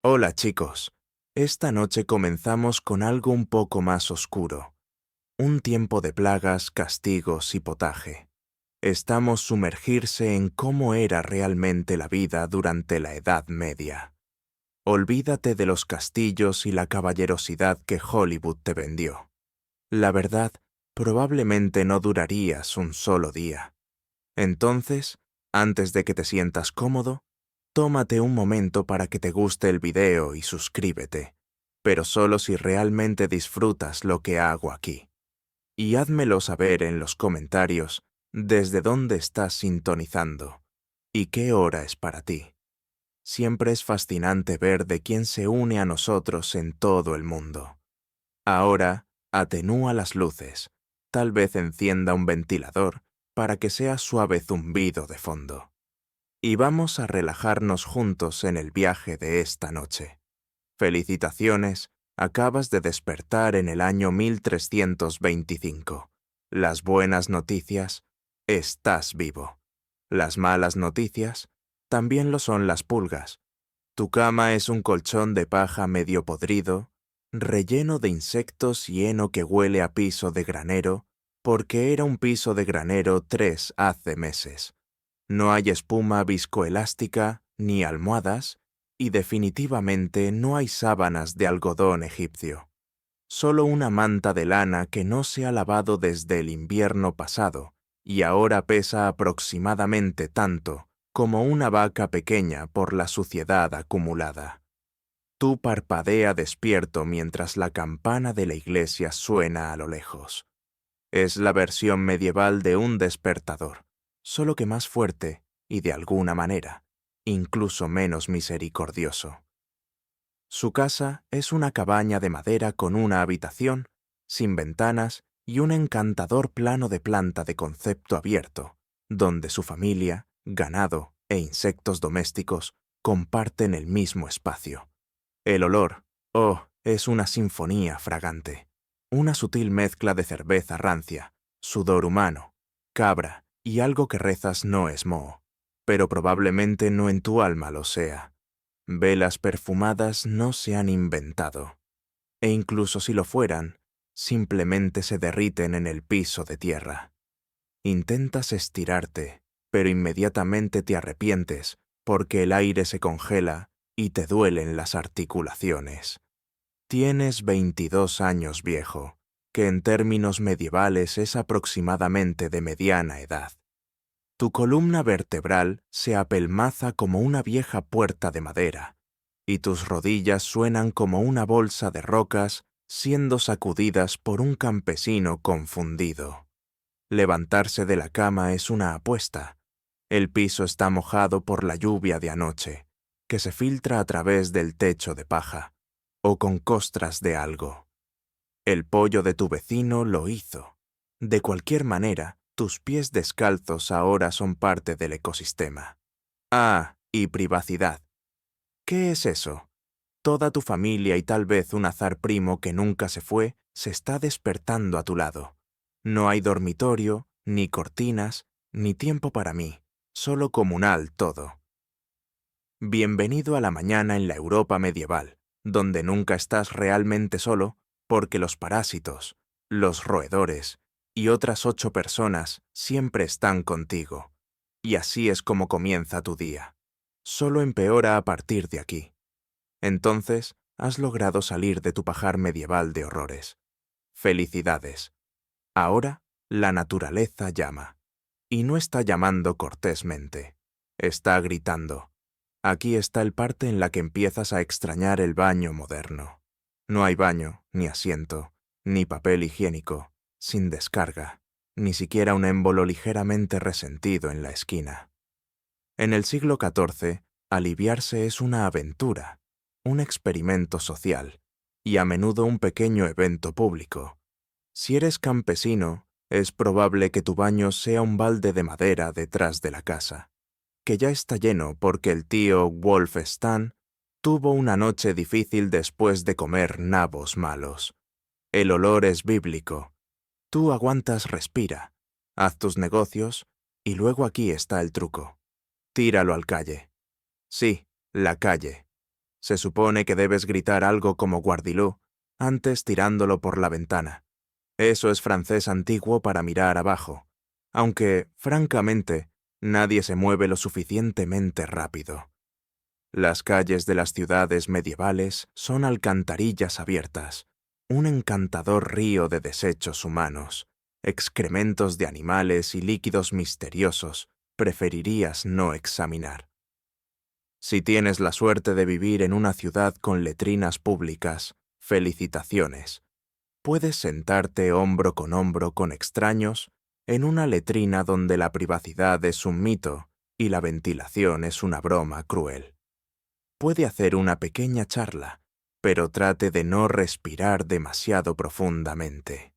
Hola chicos, esta noche comenzamos con algo un poco más oscuro, un tiempo de plagas, castigos y potaje. Estamos sumergirse en cómo era realmente la vida durante la Edad Media. Olvídate de los castillos y la caballerosidad que Hollywood te vendió. La verdad, probablemente no durarías un solo día. Entonces, antes de que te sientas cómodo, tómate un momento para que te guste el video y suscríbete, pero solo si realmente disfrutas lo que hago aquí. Y házmelo saber en los comentarios desde dónde estás sintonizando y qué hora es para ti. Siempre es fascinante ver de quién se une a nosotros en todo el mundo. Ahora, atenúa las luces, tal vez encienda un ventilador para que sea suave zumbido de fondo. Y vamos a relajarnos juntos en el viaje de esta noche. Felicitaciones, acabas de despertar en el año 1325. Las buenas noticias, estás vivo. Las malas noticias, también lo son las pulgas. Tu cama es un colchón de paja medio podrido, relleno de insectos y heno que huele a piso de granero, porque era un piso de granero 3 hace meses. No hay espuma viscoelástica ni almohadas, y definitivamente no hay sábanas de algodón egipcio. Solo una manta de lana que no se ha lavado desde el invierno pasado, y ahora pesa aproximadamente tanto como una vaca pequeña por la suciedad acumulada. Tú parpadea despierto mientras la campana de la iglesia suena a lo lejos. Es la versión medieval de un despertador, solo que más fuerte y de alguna manera, incluso menos misericordioso. Su casa es una cabaña de madera con una habitación, sin ventanas y un encantador plano de planta de concepto abierto, donde su familia, ganado e insectos domésticos comparten el mismo espacio. El olor, es una sinfonía fragante. Una sutil mezcla de cerveza rancia, sudor humano, cabra y algo que rezas no es moho, pero probablemente no en tu alma lo sea. Velas perfumadas no se han inventado, e incluso si lo fueran, simplemente se derriten en el piso de tierra. Intentas estirarte, pero inmediatamente te arrepientes porque el aire se congela y te duelen las articulaciones. Tienes 22 años, viejo, que en términos medievales es aproximadamente de mediana edad. Tu columna vertebral se apelmaza como una vieja puerta de madera, y tus rodillas suenan como una bolsa de rocas siendo sacudidas por un campesino confundido. Levantarse de la cama es una apuesta. El piso está mojado por la lluvia de anoche, que se filtra a través del techo de paja, o con costras de algo. El pollo de tu vecino lo hizo. De cualquier manera, tus pies descalzos ahora son parte del ecosistema. Ah, y privacidad. ¿Qué es eso? Toda tu familia y tal vez un azar primo que nunca se fue se está despertando a tu lado. No hay dormitorio, ni cortinas, ni tiempo para mí, solo comunal todo. Bienvenido a la mañana en la Europa medieval, donde nunca estás realmente solo, porque los parásitos, los roedores y otras 8 personas siempre están contigo. Y así es como comienza tu día. Solo empeora a partir de aquí. Entonces, has logrado salir de tu pajar medieval de horrores. Felicidades. Ahora, la naturaleza llama. Y no está llamando cortésmente. Está gritando. Aquí está el parte en la que empiezas a extrañar el baño moderno. No hay baño, ni asiento, ni papel higiénico, sin descarga, ni siquiera un émbolo ligeramente resentido en la esquina. En el siglo XIV, aliviarse es una aventura, un experimento social, y a menudo un pequeño evento público. Si eres campesino, es probable que tu baño sea un balde de madera detrás de la casa, que ya está lleno porque el tío Wolf Stan tuvo una noche difícil después de comer nabos malos. El olor es bíblico. Tú aguantas, respira, haz tus negocios, y luego aquí está el truco. Tíralo al calle. Sí, la calle. Se supone que debes gritar algo como guardilú, antes tirándolo por la ventana. Eso es francés antiguo para mirar abajo, aunque, francamente, nadie se mueve lo suficientemente rápido. Las calles de las ciudades medievales son alcantarillas abiertas, un encantador río de desechos humanos, excrementos de animales y líquidos misteriosos preferirías no examinar. Si tienes la suerte de vivir en una ciudad con letrinas públicas, felicitaciones. Puedes sentarte hombro con extraños en una letrina donde la privacidad es un mito y la ventilación es una broma cruel. Puede hacer una pequeña charla, pero trate de no respirar demasiado profundamente.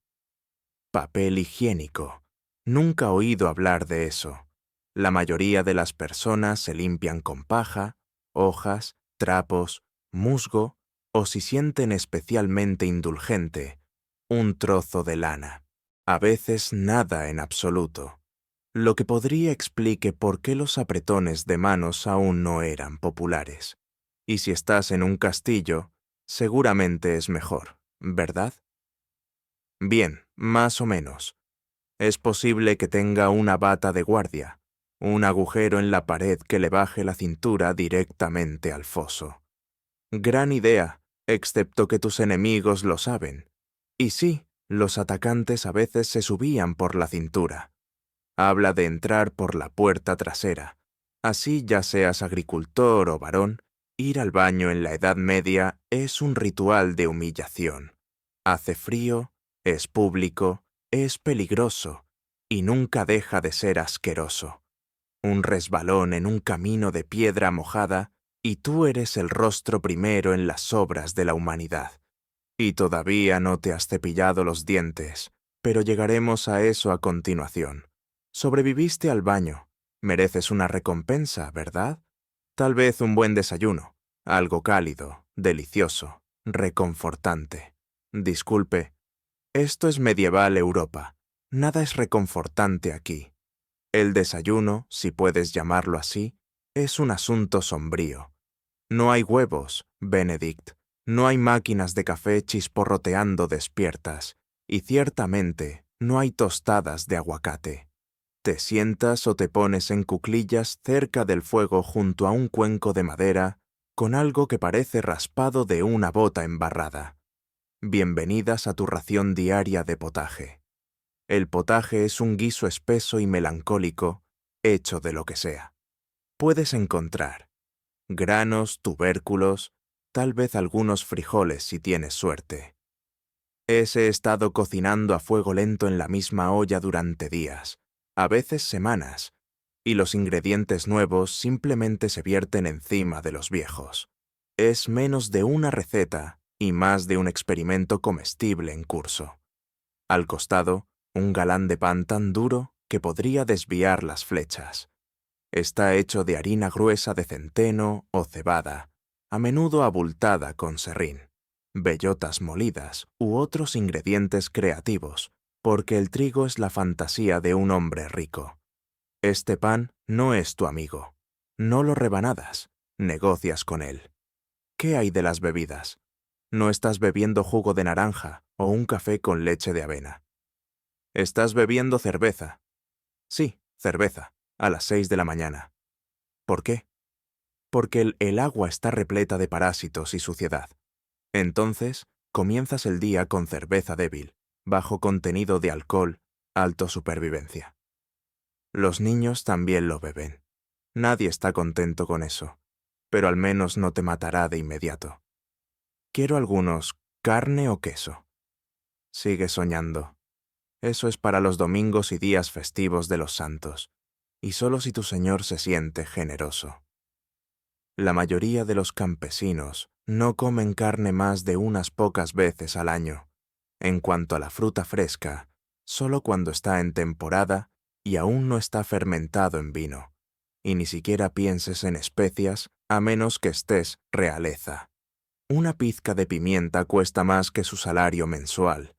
Papel higiénico. Nunca he oído hablar de eso. La mayoría de las personas se limpian con paja, hojas, trapos, musgo o, si sienten especialmente indulgente, un trozo de lana. A veces nada en absoluto, lo que podría explique por qué los apretones de manos aún no eran populares. Y si estás en un castillo, seguramente es mejor, ¿verdad? Bien, más o menos. Es posible que tenga una bata de guardia, un agujero en la pared que le baje la cintura directamente al foso. Gran idea, excepto que tus enemigos lo saben. Y sí, los atacantes a veces se subían por la cintura. Habla de entrar por la puerta trasera. Así, ya seas agricultor o varón, ir al baño en la Edad Media es un ritual de humillación. Hace frío, es público, es peligroso, y nunca deja de ser asqueroso. Un resbalón en un camino de piedra mojada, y tú eres el rostro primero en las obras de la humanidad. Y todavía no te has cepillado los dientes, pero llegaremos a eso a continuación. Sobreviviste al baño. Mereces una recompensa, ¿verdad? Tal vez un buen desayuno, algo cálido, delicioso, reconfortante. Disculpe, esto es medieval Europa. Nada es reconfortante aquí. El desayuno, si puedes llamarlo así, es un asunto sombrío. No hay huevos, Benedict. No hay máquinas de café chisporroteando despiertas. Y ciertamente, no hay tostadas de aguacate. Te sientas o te pones en cuclillas cerca del fuego junto a un cuenco de madera con algo que parece raspado de una bota embarrada. Bienvenidas a tu ración diaria de potaje. El potaje es un guiso espeso y melancólico, hecho de lo que sea. Puedes encontrar granos, tubérculos, tal vez algunos frijoles si tienes suerte. He estado cocinando a fuego lento en la misma olla durante días, a veces semanas, y los ingredientes nuevos simplemente se vierten encima de los viejos. Es menos de una receta y más de un experimento comestible en curso. Al costado, un galán de pan tan duro que podría desviar las flechas. Está hecho de harina gruesa de centeno o cebada, a menudo abultada con serrín, bellotas molidas u otros ingredientes creativos, porque el trigo es la fantasía de un hombre rico. Este pan no es tu amigo. No lo rebanadas, negocias con él. ¿Qué hay de las bebidas? No estás bebiendo jugo de naranja o un café con leche de avena. Estás bebiendo cerveza. Sí, cerveza, a las 6 de la mañana. ¿Por qué? Porque el agua está repleta de parásitos y suciedad. Entonces, comienzas el día con cerveza débil, bajo contenido de alcohol, alto supervivencia. Los niños también lo beben. Nadie está contento con eso, pero al menos no te matará de inmediato. Quiero algunos, carne o queso. Sigue soñando. Eso es para los domingos y días festivos de los santos, y solo si tu Señor se siente generoso. La mayoría de los campesinos no comen carne más de unas pocas veces al año. En cuanto a la fruta fresca, solo cuando está en temporada y aún no está fermentado en vino. Y ni siquiera pienses en especias a menos que estés realeza. Una pizca de pimienta cuesta más que su salario mensual.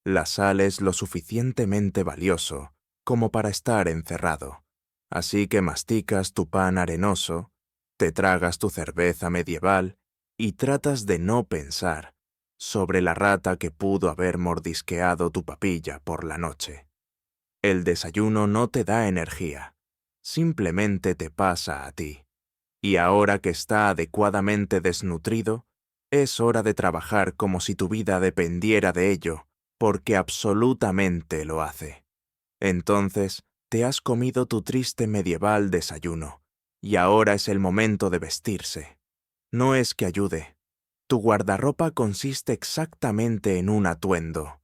La sal es lo suficientemente valioso como para estar encerrado. Así que masticas tu pan arenoso, te tragas tu cerveza medieval y tratas de no pensar sobre la rata que pudo haber mordisqueado tu papilla por la noche. El desayuno no te da energía, simplemente te pasa a ti. Y ahora que está adecuadamente desnutrido, es hora de trabajar como si tu vida dependiera de ello, porque absolutamente lo hace. Entonces, te has comido tu triste medieval desayuno, y ahora es el momento de vestirse. No es que ayude. Tu guardarropa consiste exactamente en un atuendo.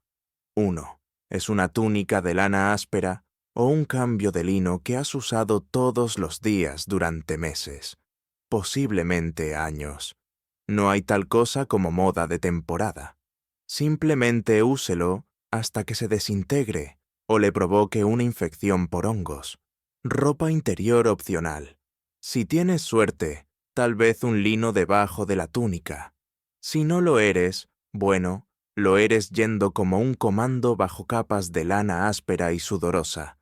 1. Es una túnica de lana áspera o un cambio de lino que has usado todos los días durante meses, posiblemente años. No hay tal cosa como moda de temporada. Simplemente úselo hasta que se desintegre o le provoque una infección por hongos. Ropa interior opcional. Si tienes suerte, tal vez un lino debajo de la túnica. Si no lo eres, bueno, lo eres yendo como un comando bajo capas de lana áspera y sudorosa,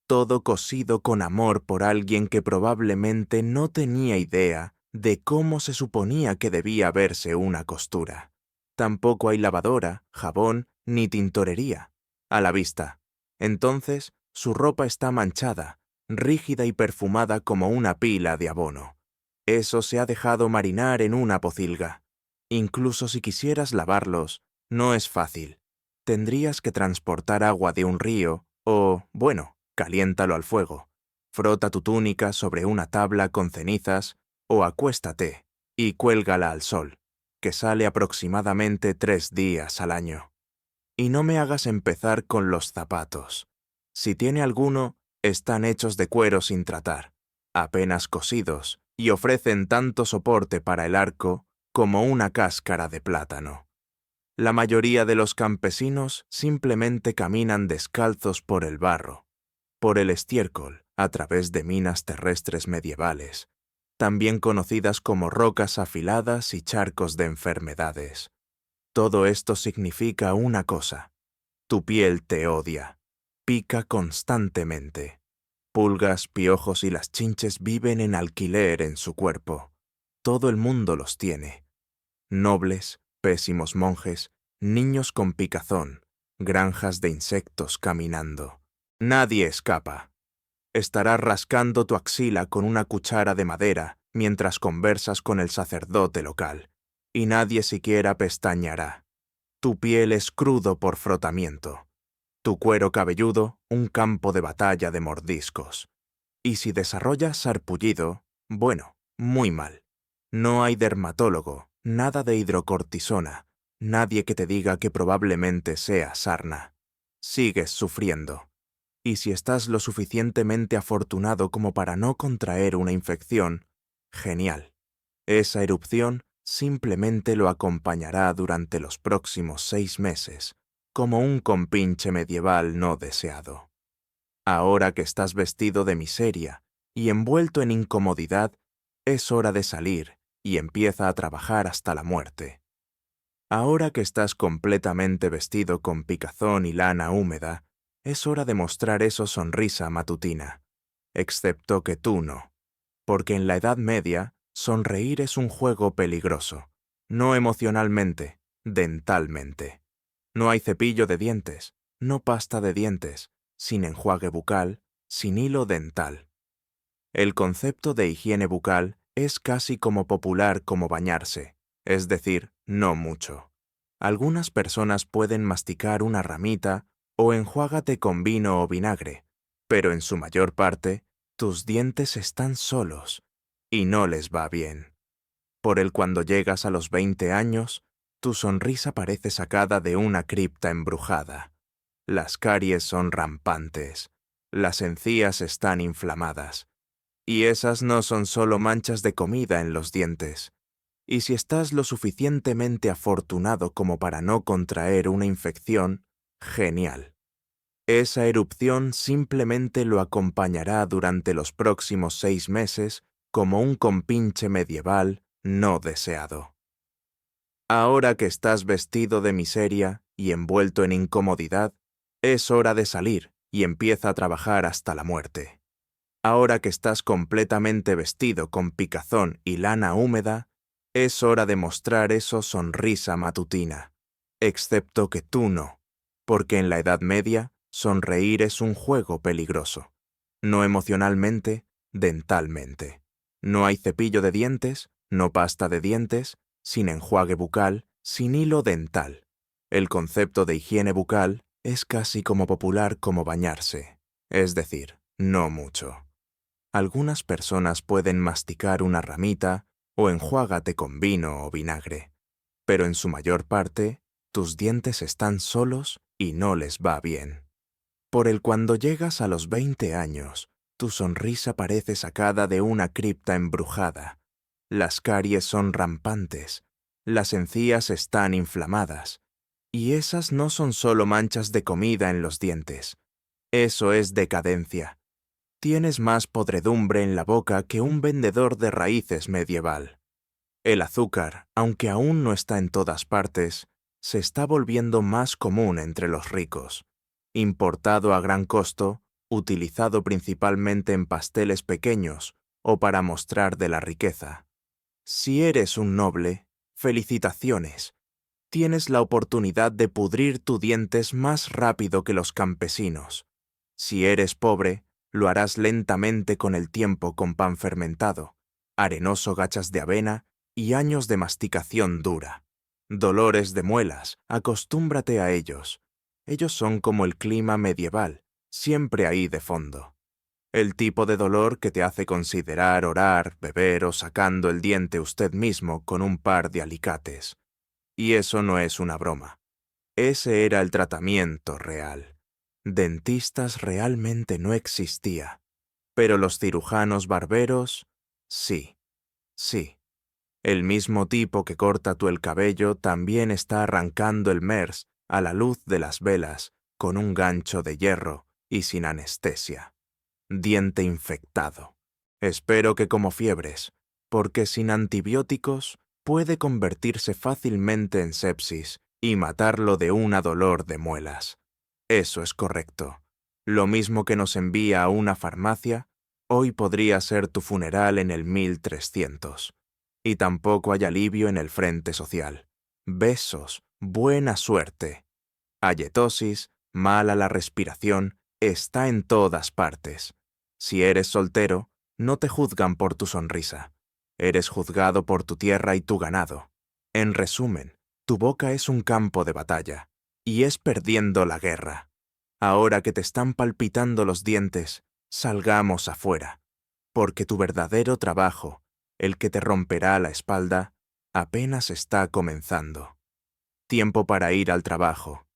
todo cosido con amor por alguien que probablemente no tenía idea de cómo se suponía que debía verse una costura. Tampoco hay lavadora, jabón ni tintorería a la vista. Entonces, su ropa está manchada, rígida y perfumada como una pila de abono. Eso se ha dejado marinar en una pocilga. Incluso si quisieras lavarlos, no es fácil. Tendrías que transportar agua de un río o, bueno, caliéntalo al fuego. Frota tu túnica sobre una tabla con cenizas o acuéstate y cuélgala al sol, que sale aproximadamente 3 días al año. Y no me hagas empezar con los zapatos. Si tiene alguno, están hechos de cuero sin tratar, apenas cosidos, y ofrecen tanto soporte para el arco como una cáscara de plátano. La mayoría de los campesinos simplemente caminan descalzos por el barro, por el estiércol, a través de minas terrestres medievales, también conocidas como rocas afiladas y charcos de enfermedades. Todo esto significa una cosa: tu piel te odia, pica constantemente. Pulgas, piojos y las chinches viven en alquiler en su cuerpo. Todo el mundo los tiene. Nobles, pésimos monjes, niños con picazón, granjas de insectos caminando. Nadie escapa. Estarás rascando tu axila con una cuchara de madera mientras conversas con el sacerdote local, y nadie siquiera pestañeará. Tu piel es crudo por frotamiento. Tu cuero cabelludo, un campo de batalla de mordiscos. Y si desarrollas sarpullido, bueno, muy mal. No hay dermatólogo, nada de hidrocortisona, nadie que te diga que probablemente sea sarna. Sigues sufriendo. Y si estás lo suficientemente afortunado como para no contraer una infección, genial. Esa erupción simplemente lo acompañará durante los próximos 6 meses, como un compinche medieval no deseado. Ahora que estás vestido de miseria y envuelto en incomodidad, es hora de salir y empieza a trabajar hasta la muerte. Ahora que estás completamente vestido con picazón y lana húmeda, es hora de mostrar esa sonrisa matutina, excepto que tú no, porque en la Edad Media, sonreír es un juego peligroso, no emocionalmente, dentalmente. No hay cepillo de dientes, no pasta de dientes, sin enjuague bucal, sin hilo dental. El concepto de higiene bucal es casi como popular como bañarse, es decir, no mucho. Algunas personas pueden masticar una ramita o enjuágate con vino o vinagre, pero en su mayor parte, tus dientes están solos y no les va bien. Por el cuando llegas a los 20 años, tu sonrisa parece sacada de una cripta embrujada. Las caries son rampantes, las encías están inflamadas, y esas no son solo manchas de comida en los dientes. Y si estás lo suficientemente afortunado como para no contraer una infección, genial. Esa erupción simplemente lo acompañará durante los próximos 6 meses como un compinche medieval no deseado. Ahora que estás vestido de miseria y envuelto en incomodidad, es hora de salir y empieza a trabajar hasta la muerte. Ahora que estás completamente vestido con picazón y lana húmeda, Es hora de mostrar eso sonrisa matutina, excepto que tú no, porque en la Edad Media sonreír es un juego peligroso. No emocionalmente, dentalmente. No hay cepillo de dientes, no pasta de dientes, sin enjuague bucal, sin hilo dental. El concepto de higiene bucal es casi como popular como bañarse, es decir, no mucho. Algunas personas pueden masticar una ramita o enjuágate con vino o vinagre, pero en su mayor parte, tus dientes están solos y no les va bien. Por el cuando llegas a los 20 años, tu sonrisa parece sacada de una cripta embrujada. Las caries son rampantes, las encías están inflamadas, y esas no son solo manchas de comida en los dientes. Eso es decadencia. Tienes más podredumbre en la boca que un vendedor de raíces medieval. El azúcar, aunque aún no está en todas partes, se está volviendo más común entre los ricos. Importado a gran costo, utilizado principalmente en pasteles pequeños o para mostrar de la riqueza. Si eres un noble, felicitaciones. Tienes la oportunidad de pudrir tus dientes más rápido que los campesinos. Si eres pobre, lo harás lentamente con el tiempo con pan fermentado, arenoso gachas de avena y años de masticación dura. Dolores de muelas, acostúmbrate a ellos. Ellos son como el clima medieval, siempre ahí de fondo. El tipo de dolor que te hace considerar orar, beber o sacando el diente usted mismo con un par de alicates. Y eso no es una broma. Ese era el tratamiento real. Dentistas realmente no existía. Pero los cirujanos barberos, sí, sí. El mismo tipo que corta tú el cabello también está arrancando el MERS a la luz de las velas con un gancho de hierro y sin anestesia. Diente infectado. Espero que como fiebres, porque sin antibióticos puede convertirse fácilmente en sepsis y matarlo de un dolor de muelas. Eso es correcto. Lo mismo que nos envía a una farmacia, hoy podría ser tu funeral en el 1300. Y tampoco hay alivio en el frente social. Besos, buena suerte. Ayetosis, mala la respiración, está en todas partes. Si eres soltero, no te juzgan por tu sonrisa. Eres juzgado por tu tierra y tu ganado. En resumen, tu boca es un campo de batalla, y es perdiendo la guerra. Ahora que te están palpitando los dientes, salgamos afuera, porque tu verdadero trabajo, el que te romperá la espalda, apenas está comenzando. Tiempo para ir al trabajo,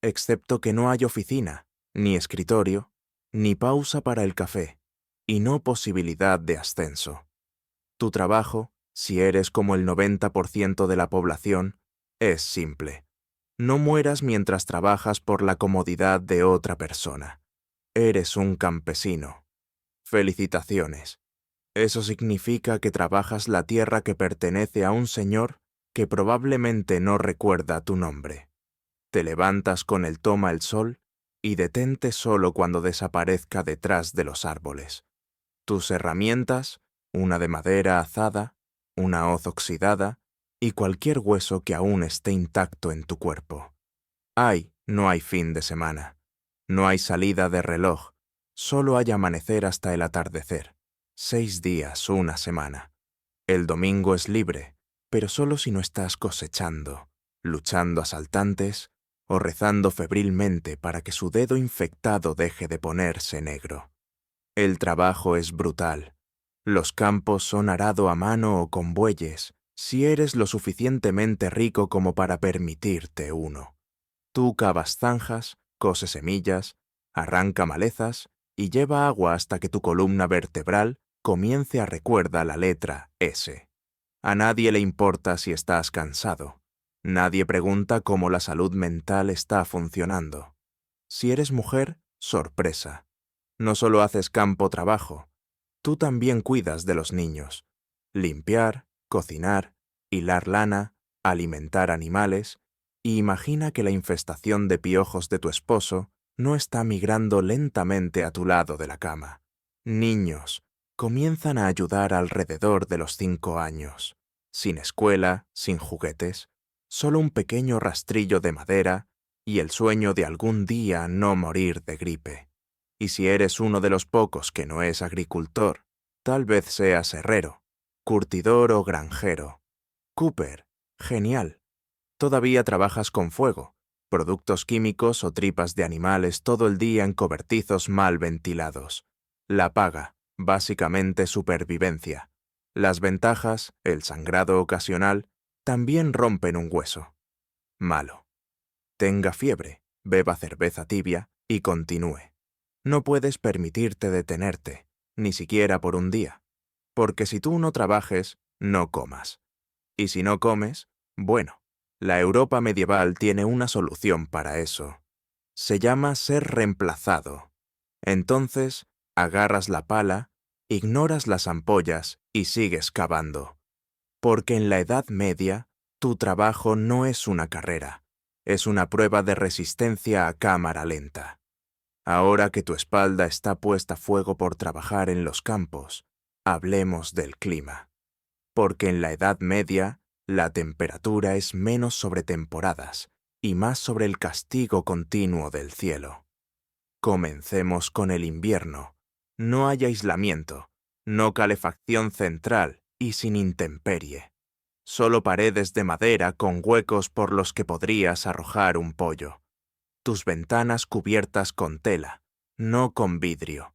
excepto que no hay oficina, ni escritorio, ni pausa para el café, y no posibilidad de ascenso. Tu trabajo, si eres como el 90% de la población, es simple. No mueras mientras trabajas por la comodidad de otra persona. Eres un campesino. Felicitaciones. Eso significa que trabajas la tierra que pertenece a un señor que probablemente no recuerda tu nombre. Te levantas con el toma el sol y detente solo cuando desaparezca detrás de los árboles. Tus herramientas, una de madera azada, una hoz oxidada y cualquier hueso que aún esté intacto en tu cuerpo. No hay fin de semana. No hay salida de reloj. Solo hay amanecer hasta el atardecer. 6 días, una semana. El domingo es libre, pero solo si no estás cosechando, luchando asaltantes o rezando febrilmente para que su dedo infectado deje de ponerse negro. El trabajo es brutal. Los campos son arado a mano o con bueyes, si eres lo suficientemente rico como para permitirte uno. Tú cavas zanjas, cose semillas, arranca malezas y lleva agua hasta que tu columna vertebral comience a recuerda la letra S. A nadie le importa si estás cansado. Nadie pregunta cómo la salud mental está funcionando. Si eres mujer, sorpresa. No solo haces campo trabajo, tú también cuidas de los niños. Limpiar, cocinar, hilar lana, alimentar animales, y imagina que la infestación de piojos de tu esposo no está migrando lentamente a tu lado de la cama. Niños comienzan a ayudar alrededor de los 5 años. sin escuela, sin juguetes, solo un pequeño rastrillo de madera y el sueño de algún día no morir de gripe. Y si eres uno de los pocos que no es agricultor, tal vez seas herrero, curtidor o granjero. Cooper, genial. Todavía trabajas con fuego, productos químicos o tripas de animales todo el día en cobertizos mal ventilados. La paga, básicamente supervivencia. Las ventajas, el sangrado ocasional, también rompen un hueso. Malo. Tenga fiebre, beba cerveza tibia y continúe. No puedes permitirte detenerte, ni siquiera por un día, porque si tú no trabajes, no comas. Y si no comes, bueno, la Europa medieval tiene una solución para eso. Se llama ser reemplazado. Entonces, agarras la pala, ignoras las ampollas y sigues cavando. Porque en la Edad Media, tu trabajo no es una carrera, es una prueba de resistencia a cámara lenta. Ahora que tu espalda está puesta a fuego por trabajar en los campos, hablemos del clima. Porque en la Edad Media, la temperatura es menos sobre temporadas y más sobre el castigo continuo del cielo. Comencemos con el invierno. No hay aislamiento, no calefacción central y sin intemperie. Solo paredes de madera con huecos por los que podrías arrojar un pollo. Tus ventanas cubiertas con tela, no con vidrio.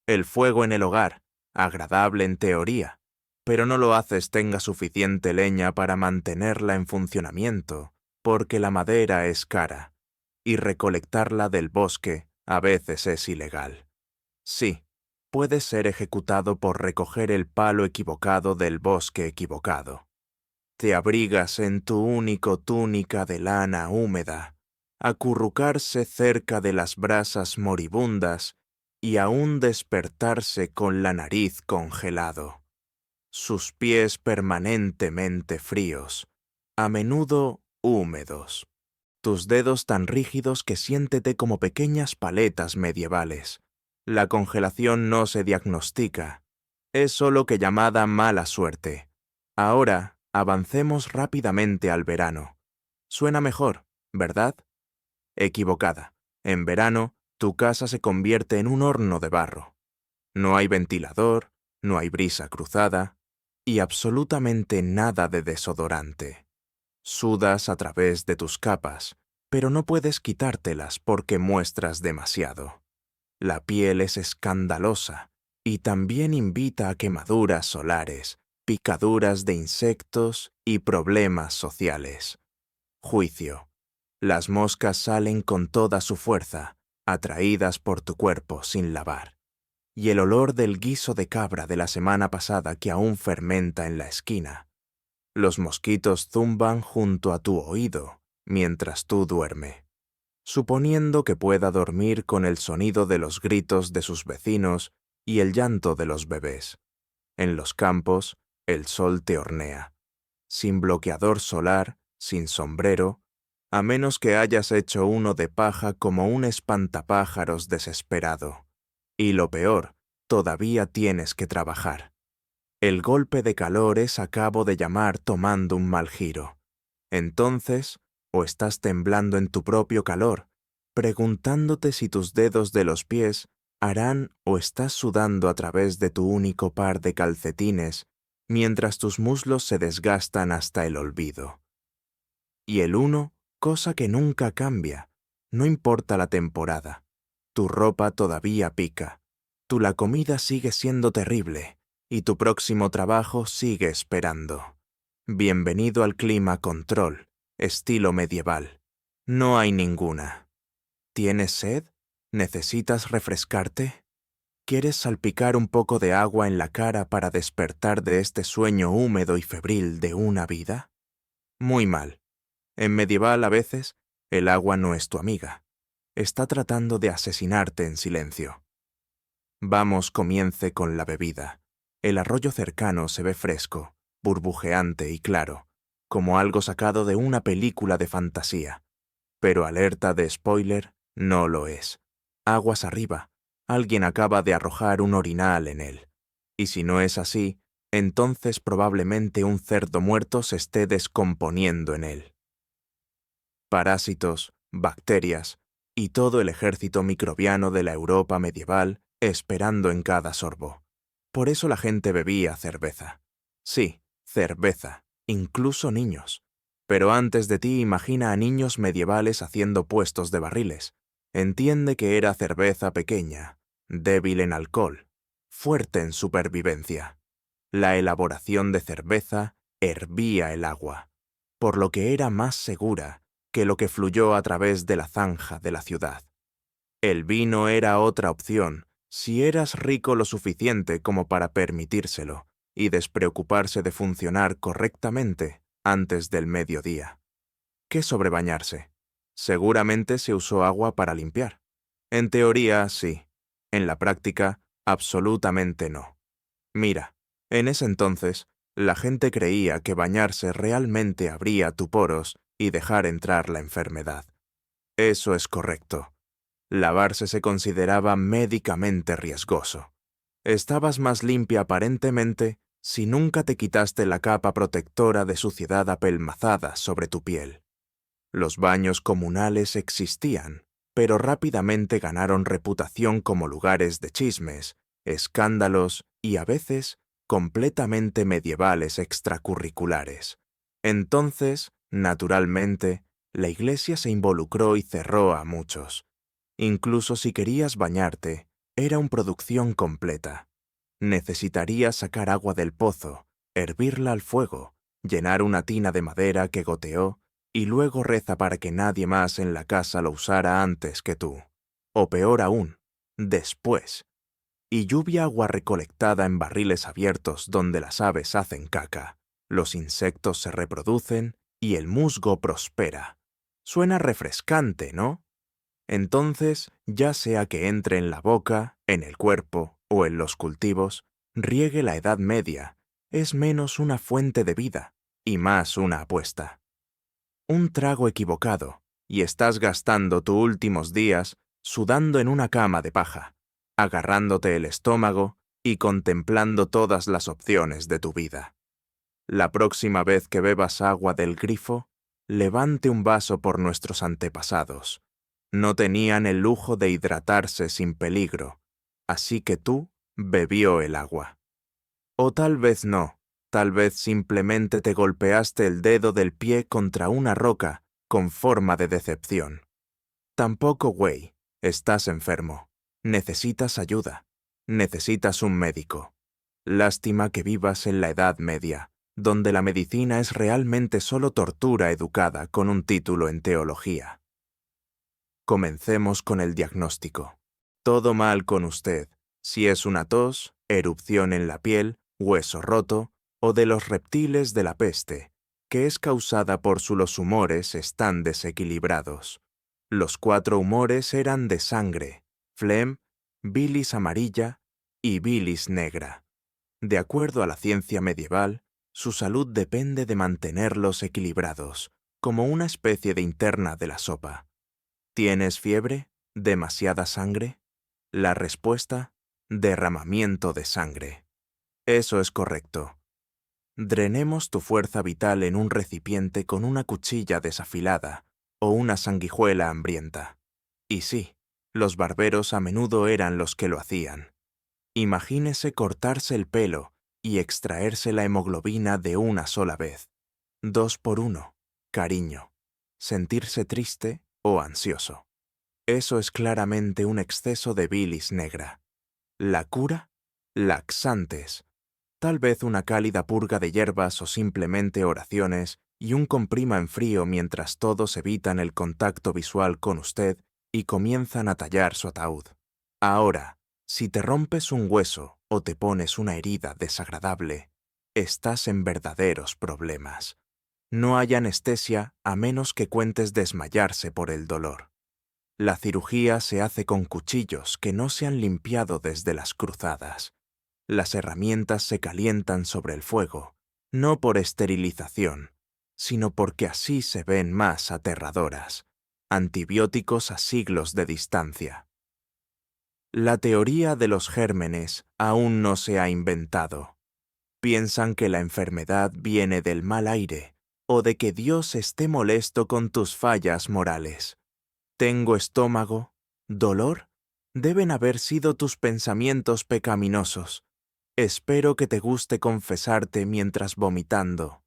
El fuego en el hogar, agradable en teoría, pero no lo haces tenga suficiente leña para mantenerla en funcionamiento, porque la madera es cara, y recolectarla del bosque a veces es ilegal. Sí, puedes ser ejecutado por recoger el palo equivocado del bosque equivocado. Te abrigas en tu único túnica de lana húmeda, acurrucarse cerca de las brasas moribundas y aún despertarse con la nariz congelado. Sus pies permanentemente fríos, a menudo húmedos. Tus dedos tan rígidos que siéntete como pequeñas paletas medievales. La congelación no se diagnostica. Es solo que llamada mala suerte. Ahora, avancemos rápidamente al verano. Suena mejor, ¿verdad? Equivocada. En verano, tu casa se convierte en un horno de barro. No hay ventilador, no hay brisa cruzada y absolutamente nada de desodorante. Sudas a través de tus capas, pero no puedes quitártelas porque muestras demasiado. La piel es escandalosa y también invita a quemaduras solares, picaduras de insectos y problemas sociales. Juicio. Las moscas salen con toda su fuerza, atraídas por tu cuerpo sin lavar. Y el olor del guiso de cabra de la semana pasada que aún fermenta en la esquina. Los mosquitos zumban junto a tu oído mientras tú duermes, suponiendo que pueda dormir con el sonido de los gritos de sus vecinos y el llanto de los bebés. En los campos, el sol te hornea. Sin bloqueador solar, sin sombrero, a menos que hayas hecho uno de paja como un espantapájaros desesperado. Y lo peor, todavía tienes que trabajar. El golpe de calor es acabo de llamar tomando un mal giro. Entonces, o estás temblando en tu propio calor, preguntándote si tus dedos de los pies harán o estás sudando a través de tu único par de calcetines mientras tus muslos se desgastan hasta el olvido. Y el uno, cosa que nunca cambia, no importa la temporada. Tu ropa todavía pica, la comida sigue siendo terrible y tu próximo trabajo sigue esperando. Bienvenido al clima control, estilo medieval. No hay ninguna. ¿Tienes sed? ¿Necesitas refrescarte? ¿Quieres salpicar un poco de agua en la cara para despertar de este sueño húmedo y febril de una vida? Muy mal. En medieval a veces, el agua no es tu amiga. Está tratando de asesinarte en silencio. Vamos, comience con la bebida. El arroyo cercano se ve fresco, burbujeante y claro, como algo sacado de una película de fantasía. Pero alerta de spoiler, no lo es. Aguas arriba, alguien acaba de arrojar un orinal en él. Y si no es así, entonces probablemente un cerdo muerto se esté descomponiendo en él. Parásitos, bacterias y todo el ejército microbiano de la Europa medieval esperando en cada sorbo. Por eso la gente bebía cerveza. Sí, cerveza, incluso niños. Pero antes de ti imagina a niños medievales haciendo puestos de barriles. Entiende que era cerveza pequeña, débil en alcohol, fuerte en supervivencia. La elaboración de cerveza hervía el agua, por lo que era más segura que lo que fluyó a través de la zanja de la ciudad. El vino era otra opción, si eras rico lo suficiente como para permitírselo y despreocuparse de funcionar correctamente antes del mediodía. ¿Qué sobre bañarse? Seguramente se usó agua para limpiar. En teoría, sí. En la práctica, absolutamente no. Mira, en ese entonces, la gente creía que bañarse realmente abría tus poros y dejar entrar la enfermedad. Eso es correcto. Lavarse se consideraba médicamente riesgoso. Estabas más limpia aparentemente si nunca te quitaste la capa protectora de suciedad apelmazada sobre tu piel. Los baños comunales existían, pero rápidamente ganaron reputación como lugares de chismes, escándalos y a veces completamente medievales extracurriculares. Entonces, naturalmente, la Iglesia se involucró y cerró a muchos. Incluso si querías bañarte, era una producción completa. Necesitarías sacar agua del pozo, hervirla al fuego, llenar una tina de madera que goteó y luego reza para que nadie más en la casa lo usara antes que tú. O peor aún, después. Y lluvia agua recolectada en barriles abiertos donde las aves hacen caca, los insectos se reproducen y el musgo prospera. Suena refrescante, ¿no? Entonces, ya sea que entre en la boca, en el cuerpo o en los cultivos, riegue la Edad Media, es menos una fuente de vida y más una apuesta. Un trago equivocado, y estás gastando tus últimos días sudando en una cama de paja, agarrándote el estómago y contemplando todas las opciones de tu vida. La próxima vez que bebas agua del grifo, levante un vaso por nuestros antepasados. No tenían el lujo de hidratarse sin peligro, así que tú bebió el agua. O tal vez no, tal vez simplemente te golpeaste el dedo del pie contra una roca con forma de decepción. Tampoco, güey, estás enfermo. Necesitas ayuda. Necesitas un médico. Lástima que vivas en la Edad Media, donde la medicina es realmente solo tortura educada con un título en teología. Comencemos con el diagnóstico. Todo mal con usted, si es una tos, erupción en la piel, hueso roto, o de los reptiles de la peste, que es causada por los humores están desequilibrados. Los 4 humores eran de sangre, flem, bilis amarilla y bilis negra. De acuerdo a la ciencia medieval, su salud depende de mantenerlos equilibrados, como una especie de interna de la sopa. ¿Tienes fiebre? ¿Demasiada sangre? La respuesta, derramamiento de sangre. Eso es correcto. Drenemos tu fuerza vital en un recipiente con una cuchilla desafilada o una sanguijuela hambrienta. Y sí, los barberos a menudo eran los que lo hacían. Imagínese cortarse el pelo y extraerse la hemoglobina de una sola vez. 2 por 1, cariño. Sentirse triste o ansioso. Eso es claramente un exceso de bilis negra. ¿La cura? Laxantes. Tal vez una cálida purga de hierbas o simplemente oraciones y un comprima en frío mientras todos evitan el contacto visual con usted y comienzan a tallar su ataúd. Ahora, si te rompes un hueso o te pones una herida desagradable, estás en verdaderos problemas. No hay anestesia a menos que cuentes desmayarse por el dolor. La cirugía se hace con cuchillos que no se han limpiado desde las cruzadas. Las herramientas se calientan sobre el fuego, no por esterilización, sino porque así se ven más aterradoras. Antibióticos a siglos de distancia. La teoría de los gérmenes aún no se ha inventado. Piensan que la enfermedad viene del mal aire o de que Dios esté molesto con tus fallas morales. ¿Tengo estómago? ¿Dolor? Deben haber sido tus pensamientos pecaminosos. Espero que te guste confesarte mientras vomitando.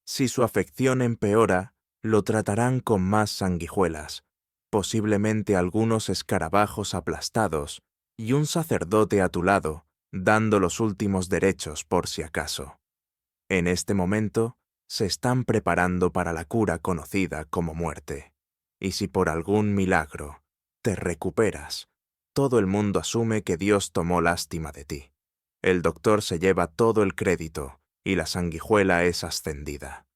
Si su afección empeora, lo tratarán con más sanguijuelas, posiblemente algunos escarabajos aplastados y un sacerdote a tu lado, dando los últimos derechos por si acaso. En este momento, se están preparando para la cura conocida como muerte. Y si por algún milagro te recuperas, todo el mundo asume que Dios tomó lástima de ti. El doctor se lleva todo el crédito y la sanguijuela es ascendida.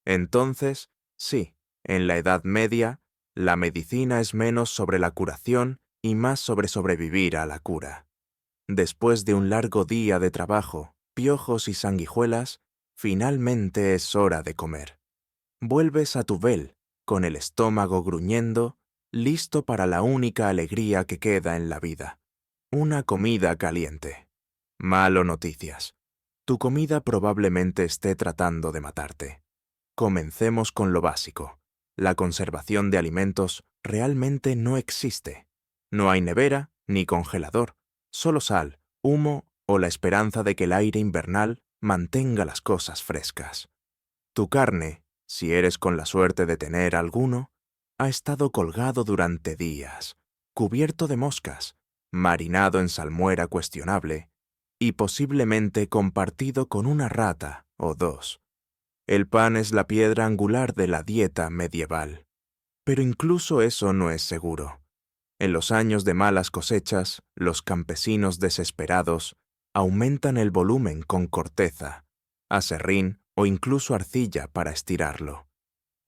Entonces, sí, en la Edad Media, la medicina es menos sobre la curación y más sobre sobrevivir a la cura. Después de un largo día de trabajo, piojos y sanguijuelas, finalmente es hora de comer. Vuelves a tu vel, con el estómago gruñendo, listo para la única alegría que queda en la vida: una comida caliente. Malo noticias. Tu comida probablemente esté tratando de matarte. Comencemos con lo básico. La conservación de alimentos realmente no existe. No hay nevera ni congelador, solo sal, humo o la esperanza de que el aire invernal mantenga las cosas frescas. Tu carne, si eres con la suerte de tener alguno, ha estado colgado durante días, cubierto de moscas, marinado en salmuera cuestionable y posiblemente compartido con una rata o dos. El pan es la piedra angular de la dieta medieval. Pero incluso eso no es seguro. En los años de malas cosechas, los campesinos desesperados aumentan el volumen con corteza, aserrín o incluso arcilla para estirarlo.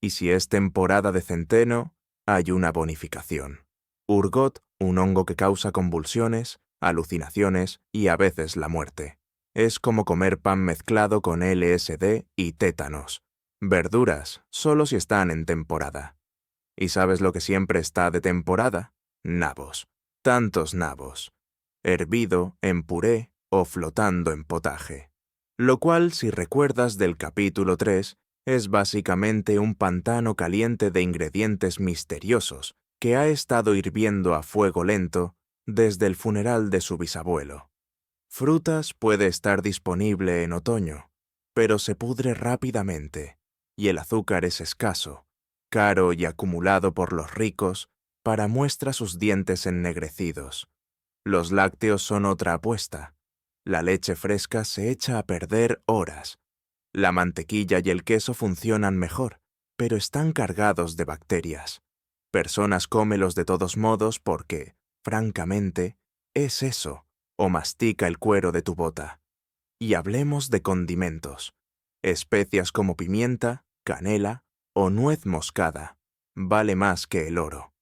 Y si es temporada de centeno, hay una bonificación. Urgot, un hongo que causa convulsiones, alucinaciones y a veces la muerte. Es como comer pan mezclado con LSD y tétanos. Verduras, solo si están en temporada. ¿Y sabes lo que siempre está de temporada? Nabos. Tantos nabos. Hervido, en puré o flotando en potaje. Lo cual, si recuerdas del capítulo 3, es básicamente un pantano caliente de ingredientes misteriosos que ha estado hirviendo a fuego lento desde el funeral de su bisabuelo. Frutas puede estar disponible en otoño, pero se pudre rápidamente, y el azúcar es escaso, caro y acumulado por los ricos para muestra sus dientes ennegrecidos. Los lácteos son otra apuesta. La leche fresca se echa a perder horas. La mantequilla y el queso funcionan mejor, pero están cargados de bacterias. Personas cómelos de todos modos porque, francamente, es eso, o mastica el cuero de tu bota. Y hablemos de condimentos. Especias como pimienta, canela o nuez moscada. Vale más que el oro.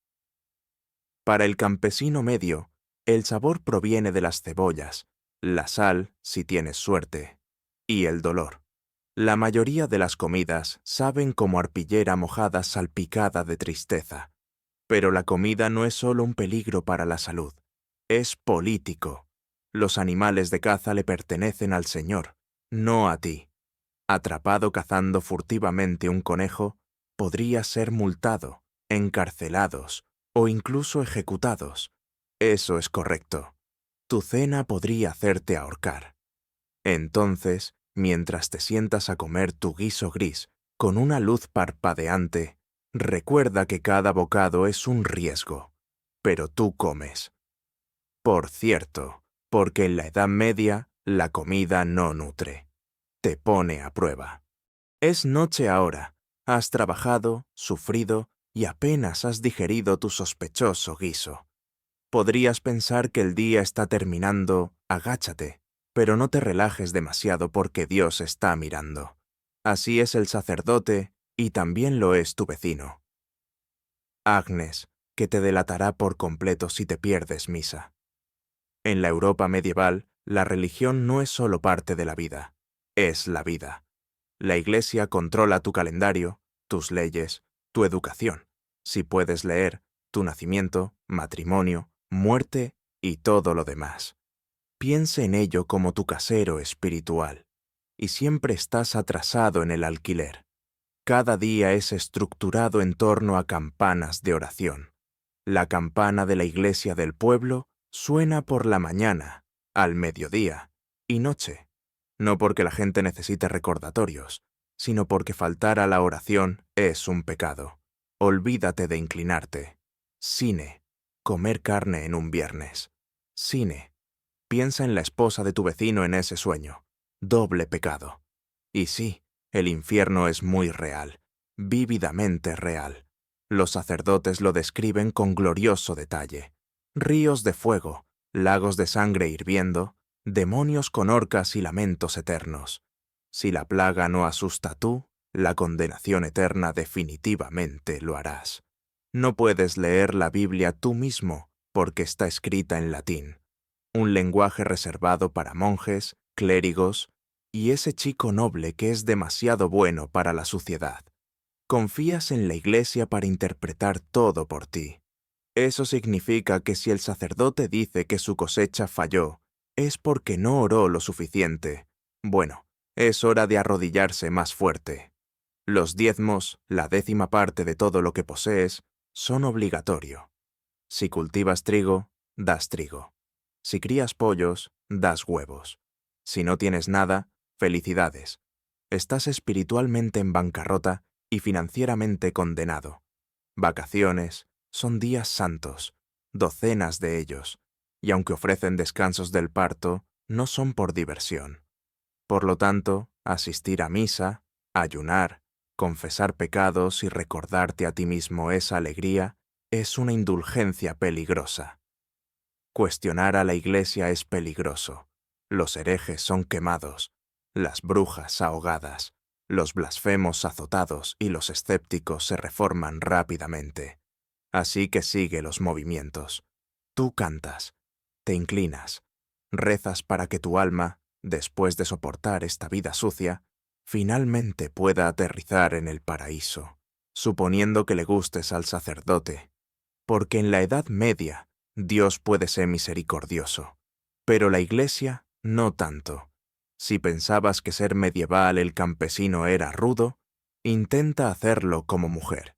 Para el campesino medio, el sabor proviene de las cebollas, la sal, si tienes suerte, y el dolor. La mayoría de las comidas saben como arpillera mojada salpicada de tristeza. Pero la comida no es solo un peligro para la salud, es político. Los animales de caza le pertenecen al Señor, no a ti. Atrapado cazando furtivamente un conejo, podría ser multado, encarcelados o incluso ejecutados. Eso es correcto. Tu cena podría hacerte ahorcar. Entonces, mientras te sientas a comer tu guiso gris con una luz parpadeante, recuerda que cada bocado es un riesgo, pero tú comes. Por cierto, porque en la Edad Media la comida no nutre, te pone a prueba. Es noche ahora, has trabajado, sufrido y apenas has digerido tu sospechoso guiso. Podrías pensar que el día está terminando, agáchate, pero no te relajes demasiado porque Dios está mirando. Así es el sacerdote y también lo es tu vecino. Agnes, que te delatará por completo si te pierdes misa. En la Europa medieval, la religión no es solo parte de la vida, es la vida. La Iglesia controla tu calendario, tus leyes, tu educación, si puedes leer, tu nacimiento, matrimonio, muerte y todo lo demás. Piense en ello como tu casero espiritual. y siempre estás atrasado en el alquiler. Cada día es estructurado en torno a campanas de oración. La campana de la iglesia del pueblo suena por la mañana, al mediodía y noche, no porque la gente necesite recordatorios, sino porque faltar a la oración es un pecado. Olvídate de inclinarte. Cine. Comer carne en un viernes. Cine. Piensa en la esposa de tu vecino en ese sueño. Doble pecado. Y sí, el infierno es muy real, vívidamente real. Los sacerdotes lo describen con glorioso detalle. Ríos de fuego, lagos de sangre hirviendo, demonios con horcas y lamentos eternos. Si la plaga no asusta tú, la condenación eterna definitivamente lo harás. No puedes leer la Biblia tú mismo porque está escrita en latín, un lenguaje reservado para monjes, clérigos y ese chico noble que es demasiado bueno para la suciedad. Confías en la iglesia para interpretar todo por ti. Eso significa que si el sacerdote dice que su cosecha falló, es porque no oró lo suficiente. Bueno, es hora de arrodillarse más fuerte. Los diezmos, la 10ª parte de todo lo que posees, son obligatorio. Si cultivas trigo, das trigo. Si crías pollos, das huevos. Si no tienes nada, felicidades. Estás espiritualmente en bancarrota y financieramente condenado. Vacaciones son días santos, docenas de ellos, y aunque ofrecen descansos del parto, no son por diversión. Por lo tanto, asistir a misa, ayunar, confesar pecados y recordarte a ti mismo esa alegría es una indulgencia peligrosa. Cuestionar a la Iglesia es peligroso. Los herejes son quemados, las brujas ahogadas, los blasfemos azotados y los escépticos se reforman rápidamente. Así que sigue los movimientos. Tú cantas, te inclinas, rezas para que tu alma, después de soportar esta vida sucia, finalmente pueda aterrizar en el paraíso, suponiendo que le gustes al sacerdote. Porque en la Edad Media, Dios puede ser misericordioso, pero la Iglesia no tanto. Si pensabas que ser medieval el campesino era rudo, intenta hacerlo como mujer.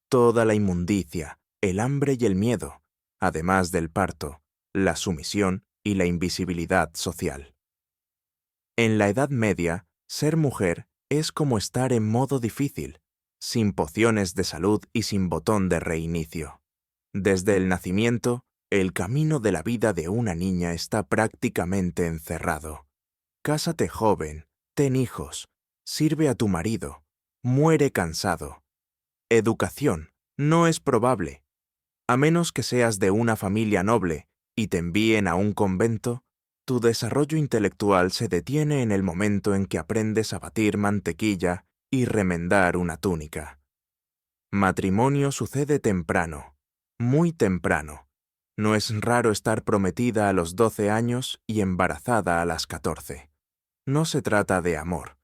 Toda la inmundicia, el hambre y el miedo, además del parto, la sumisión y la invisibilidad social. En la Edad Media, ser mujer es como estar en modo difícil, sin pociones de salud y sin botón de reinicio. Desde el nacimiento, el camino de la vida de una niña está prácticamente encerrado. Cásate joven, ten hijos, sirve a tu marido, muere cansado. Educación no es probable. A menos que seas de una familia noble y te envíen a un convento, tu desarrollo intelectual se detiene en el momento en que aprendes a batir mantequilla y remendar una túnica. Matrimonio sucede temprano, muy temprano. No es raro estar prometida a los 12 años y embarazada a las 14. No se trata de amor,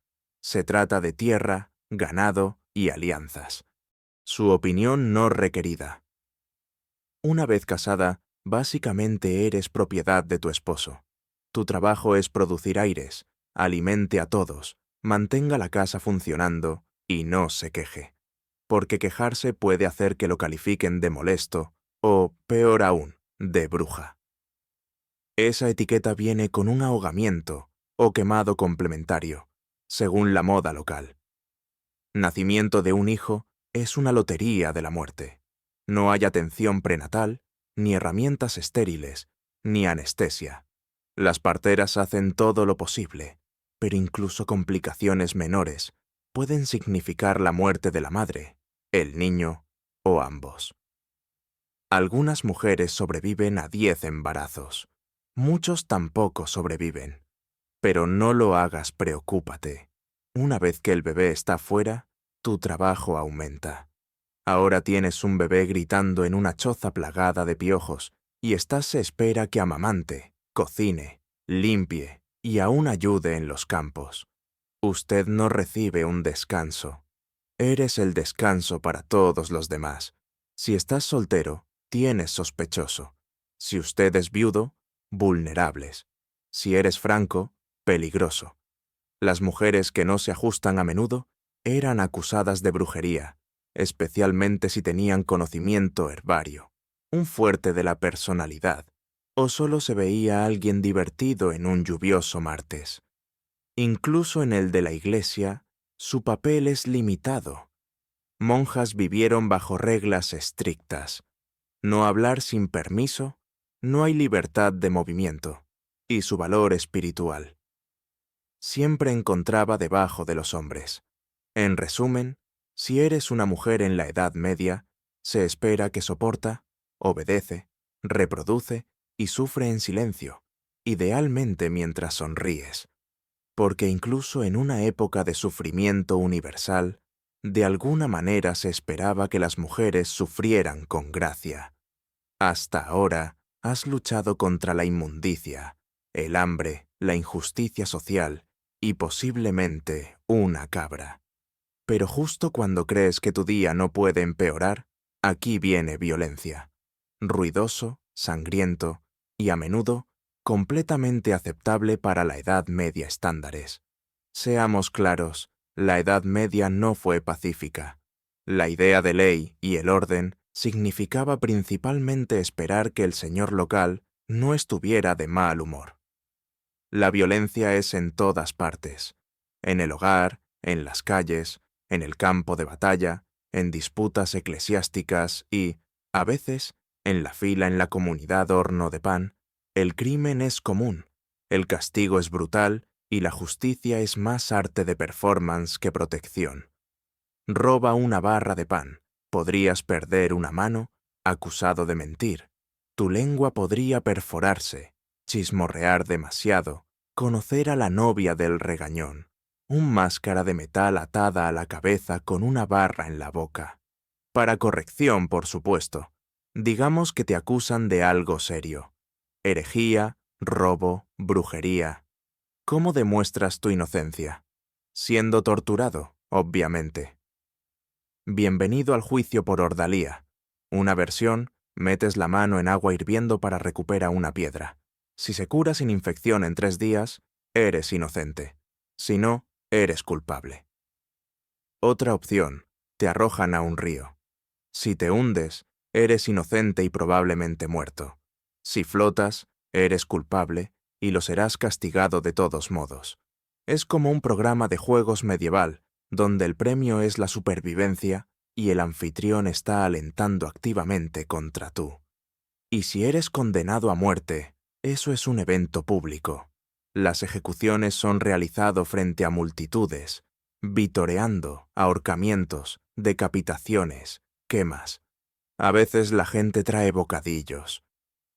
se trata de tierra, ganado y alianzas. Su opinión no requerida. Una vez casada, básicamente eres propiedad de tu esposo. Tu trabajo es producir aires, alimente a todos, mantenga la casa funcionando y no se queje. Porque quejarse puede hacer que lo califiquen de molesto o, peor aún, de bruja. Esa etiqueta viene con un ahogamiento o quemado complementario, según la moda local. Nacimiento de un hijo es una lotería de la muerte. No hay atención prenatal, ni herramientas estériles, ni anestesia. Las parteras hacen todo lo posible, pero incluso complicaciones menores pueden significar la muerte de la madre, el niño o ambos. Algunas mujeres sobreviven a 10 embarazos. Muchos tampoco sobreviven. Pero no lo hagas, preocúpate. Una vez que el bebé está fuera, tu trabajo aumenta. Ahora tienes un bebé gritando en una choza plagada de piojos y estás se espera que amamante, cocine, limpie y aún ayude en los campos. Usted no recibe un descanso. Eres el descanso para todos los demás. Si estás soltero, tienes sospechoso. Si usted es viudo, vulnerables. Si eres franco, peligroso. Las mujeres que no se ajustan a menudo eran acusadas de brujería, especialmente si tenían conocimiento herbario, un fuerte de la personalidad, o solo se veía a alguien divertido en un lluvioso martes. Incluso en el de la iglesia, su papel es limitado. Monjas vivieron bajo reglas estrictas. No hablar sin permiso, no hay libertad de movimiento, y su valor espiritual siempre encontraba debajo de los hombres. En resumen, si eres una mujer en la Edad Media, se espera que soporta, obedece, reproduce y sufre en silencio, idealmente mientras sonríes. Porque incluso en una época de sufrimiento universal, de alguna manera se esperaba que las mujeres sufrieran con gracia. Hasta ahora has luchado contra la inmundicia, el hambre, la injusticia social y posiblemente una cabra. Pero justo cuando crees que tu día no puede empeorar, aquí viene violencia. Ruidoso, sangriento y a menudo completamente aceptable para la Edad Media estándares. Seamos claros, la Edad Media no fue pacífica. La idea de ley y el orden significaba principalmente esperar que el señor local no estuviera de mal humor. La violencia es en todas partes, en el hogar, en las calles, en el campo de batalla, en disputas eclesiásticas y, a veces, en la fila en la comunidad horno de pan. El crimen es común, el castigo es brutal y la justicia es más arte de performance que protección. Roba una barra de pan, podrías perder una mano, acusado de mentir. Tu lengua podría perforarse, chismorrear demasiado, conocer a la novia del regañón, un máscara de metal atada a la cabeza con una barra en la boca. Para corrección, por supuesto. Digamos que te acusan de algo serio. Herejía, robo, brujería. ¿Cómo demuestras tu inocencia? Siendo torturado, obviamente. Bienvenido al juicio por ordalía. Una versión, metes la mano en agua hirviendo para recuperar una piedra. Si se cura sin infección en 3 días, eres inocente. Si no, eres culpable. Otra opción, te arrojan a un río. Si te hundes, eres inocente y probablemente muerto. Si flotas, eres culpable y lo serás castigado de todos modos. Es como un programa de juegos medieval, donde el premio es la supervivencia y el anfitrión está alentando activamente contra tú. Y si eres condenado a muerte, eso es un evento público. Las ejecuciones son realizadas frente a multitudes, vitoreando, ahorcamientos, decapitaciones, quemas. A veces la gente trae bocadillos.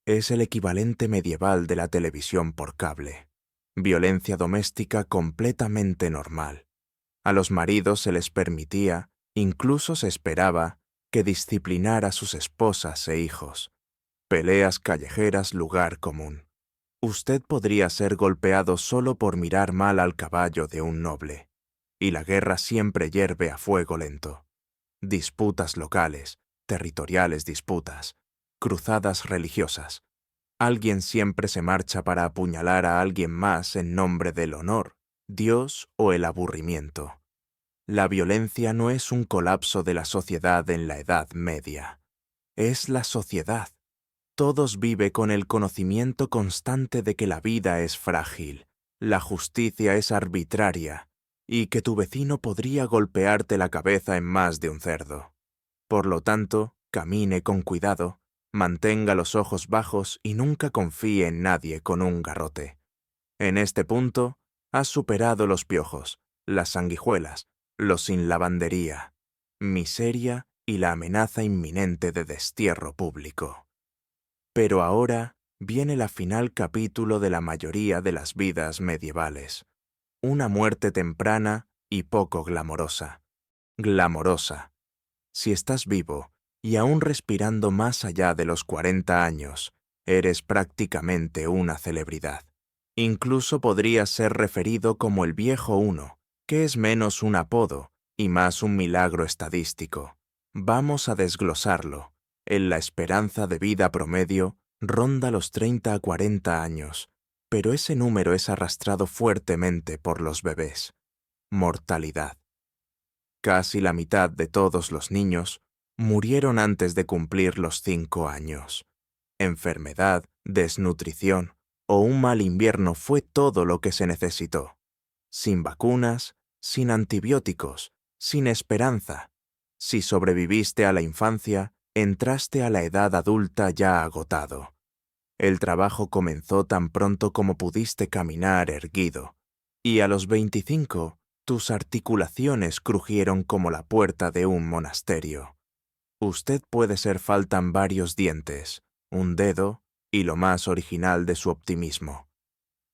Es el equivalente medieval de la televisión por cable. Violencia doméstica completamente normal. A los maridos se les permitía, incluso se esperaba, que disciplinara a sus esposas e hijos. Peleas callejeras lugar común. Usted podría ser golpeado solo por mirar mal al caballo de un noble. Y la guerra siempre hierve a fuego lento. Disputas locales, territoriales disputas, cruzadas religiosas. Alguien siempre se marcha para apuñalar a alguien más en nombre del honor, Dios o el aburrimiento. La violencia no es un colapso de la sociedad en la Edad Media. Es la sociedad. Todos viven con el conocimiento constante de que la vida es frágil, la justicia es arbitraria y que tu vecino podría golpearte la cabeza en más de un cerdo. Por lo tanto, camine con cuidado, mantenga los ojos bajos y nunca confíe en nadie con un garrote. En este punto, has superado los piojos, las sanguijuelas, los sin lavandería, miseria y la amenaza inminente de destierro público. Pero ahora viene la final capítulo de la mayoría de las vidas medievales. Una muerte temprana y poco glamorosa. Glamorosa. Si estás vivo y aún respirando más allá de los 40 años, eres prácticamente una celebridad. Incluso podrías ser referido como el viejo uno, que es menos un apodo y más un milagro estadístico. Vamos a desglosarlo. En la esperanza de vida promedio ronda los 30 a 40 años, pero ese número es arrastrado fuertemente por los bebés. Mortalidad. Casi la mitad de todos los niños murieron antes de cumplir los 5 años. Enfermedad, desnutrición o un mal invierno fue todo lo que se necesitó. Sin vacunas, sin antibióticos, sin esperanza. Si sobreviviste a la infancia, entraste a la edad adulta ya agotado. El trabajo comenzó tan pronto como pudiste caminar erguido, y a los 25, tus articulaciones crujieron como la puerta de un monasterio. Usted puede ser faltan varios dientes, un dedo y lo más original de su optimismo.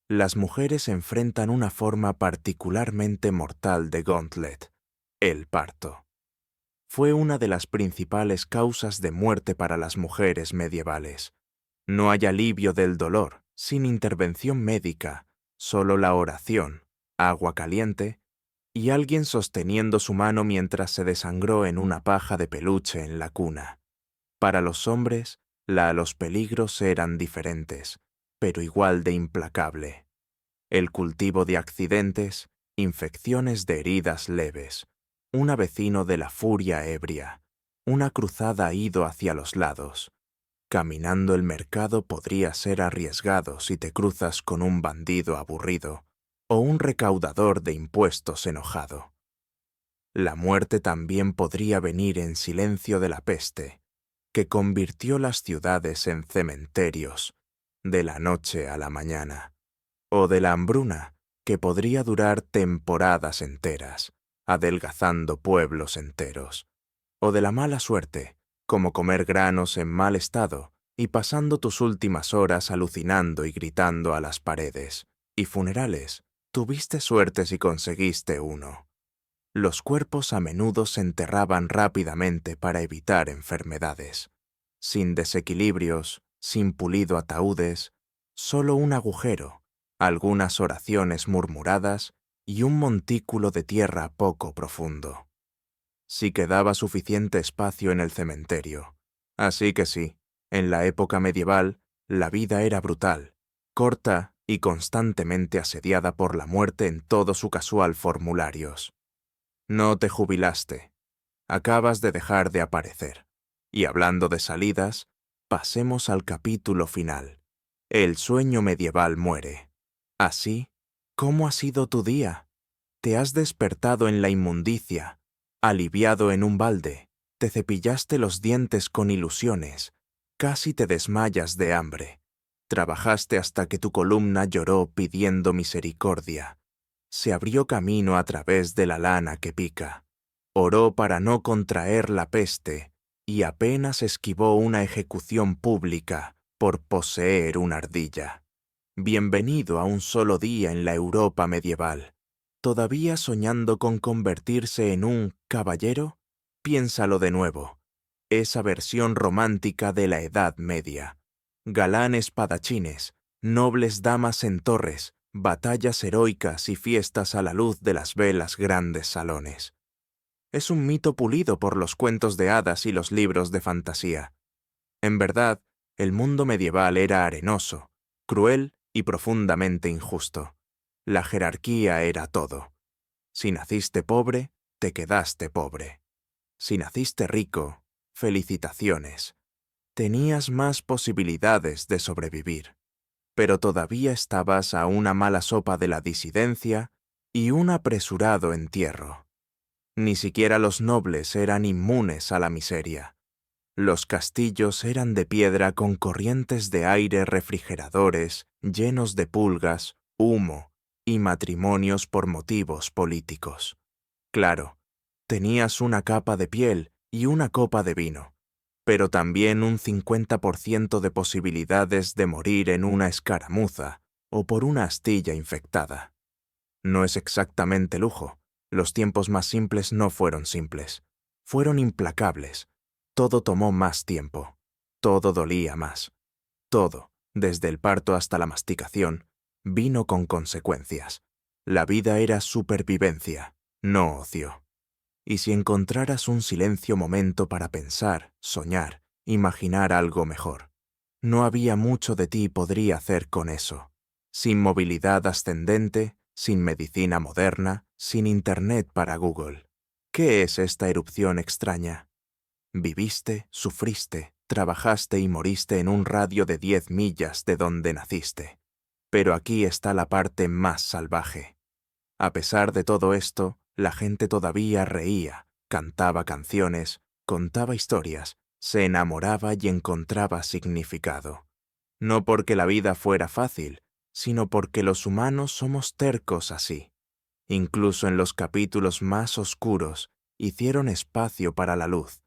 Las mujeres enfrentan una forma particularmente mortal de gauntlet, el parto. Fue una de las principales causas de muerte para las mujeres medievales. No hay alivio del dolor, sin intervención médica, solo la oración, agua caliente y alguien sosteniendo su mano mientras se desangró en una paja de peluche en la cuna. Para los hombres, los peligros eran diferentes, pero igual de implacable. El cultivo de accidentes, infecciones de heridas leves, un avecino de la furia ebria, una cruzada ido hacia los lados. Caminando el mercado podría ser arriesgado si te cruzas con un bandido aburrido o un recaudador de impuestos enojado. La muerte también podría venir en silencio de la peste, que convirtió las ciudades en cementerios, de la noche a la mañana, o de la hambruna, que podría durar temporadas enteras, adelgazando pueblos enteros, o de la mala suerte, como comer granos en mal estado y pasando tus últimas horas alucinando y gritando a las paredes. Y funerales, tuviste suerte si conseguiste uno. Los cuerpos a menudo se enterraban rápidamente para evitar enfermedades. Sin desequilibrios, sin pulido ataúdes, solo un agujero, algunas oraciones murmuradas y un montículo de tierra poco profundo. Si quedaba suficiente espacio en el cementerio. Así que sí, en la época medieval, la vida era brutal, corta y constantemente asediada por la muerte en todo su casual formularios. No te jubilaste. Acabas de dejar de aparecer. Y hablando de salidas, pasemos al capítulo final. El sueño medieval muere. Así, ¿cómo ha sido tu día? Te has despertado en la inmundicia, aliviado en un balde, te cepillaste los dientes con ilusiones, casi te desmayas de hambre. Trabajaste hasta que tu columna lloró pidiendo misericordia. Se abrió camino a través de la lana que pica. Oró para no contraer la peste y apenas esquivó una ejecución pública por poseer una ardilla. Bienvenido a un solo día en la Europa medieval. ¿Todavía soñando con convertirse en un caballero? Piénsalo de nuevo. Esa versión romántica de la Edad Media. Galán espadachines, nobles damas en torres, batallas heroicas y fiestas a la luz de las velas grandes salones. Es un mito pulido por los cuentos de hadas y los libros de fantasía. En verdad, el mundo medieval era arenoso, cruel y profundamente injusto. La jerarquía era todo. Si naciste pobre, te quedaste pobre. Si naciste rico, felicitaciones. Tenías más posibilidades de sobrevivir, pero todavía estabas a una mala sopa de la disidencia y un apresurado entierro. Ni siquiera los nobles eran inmunes a la miseria. Los castillos eran de piedra con corrientes de aire refrigeradores llenos de pulgas, humo y matrimonios por motivos políticos. Claro, tenías una capa de piel y una copa de vino, pero también un 50% de posibilidades de morir en una escaramuza o por una astilla infectada. No es exactamente lujo. Los tiempos más simples no fueron simples. Fueron implacables. Todo tomó más tiempo. Todo dolía más. Todo, desde el parto hasta la masticación, vino con consecuencias. La vida era supervivencia, no ocio. Y si encontraras un silencio momento para pensar, soñar, imaginar algo mejor, no había mucho de ti podría hacer con eso. sin movilidad ascendente, sin medicina moderna, sin Internet para Google. ¿Qué es esta erupción extraña? Viviste, sufriste, trabajaste y moriste en un radio de 10 millas de donde naciste. Pero aquí está la parte más salvaje. A pesar de todo esto, la gente todavía reía, cantaba canciones, contaba historias, se enamoraba y encontraba significado. No porque la vida fuera fácil, sino porque los humanos somos tercos así. Incluso en los capítulos más oscuros, hicieron espacio para la luz.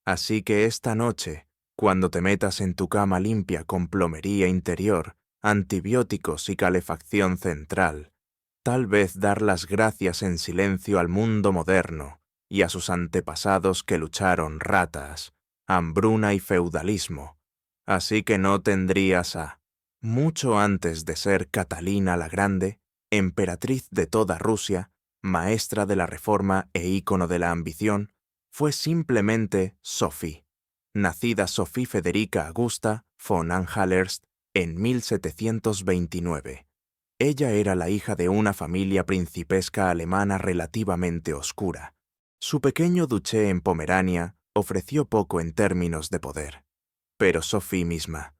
Así que esta noche, cuando te metas en tu cama limpia con plomería interior, antibióticos y calefacción central, tal vez dar las gracias en silencio al mundo moderno y a sus antepasados que lucharon ratas, hambruna y feudalismo. Así que no tendrías mucho antes de ser Catalina la Grande, emperatriz de toda Rusia, maestra de la reforma e ícono de la ambición, fue simplemente Sophie, nacida Sophie Federica Augusta von Anhalt-Zerbst en 1729. Ella era la hija de una familia principesca alemana relativamente oscura. Su pequeño duché en Pomerania ofreció poco en términos de poder. Pero Sophie misma,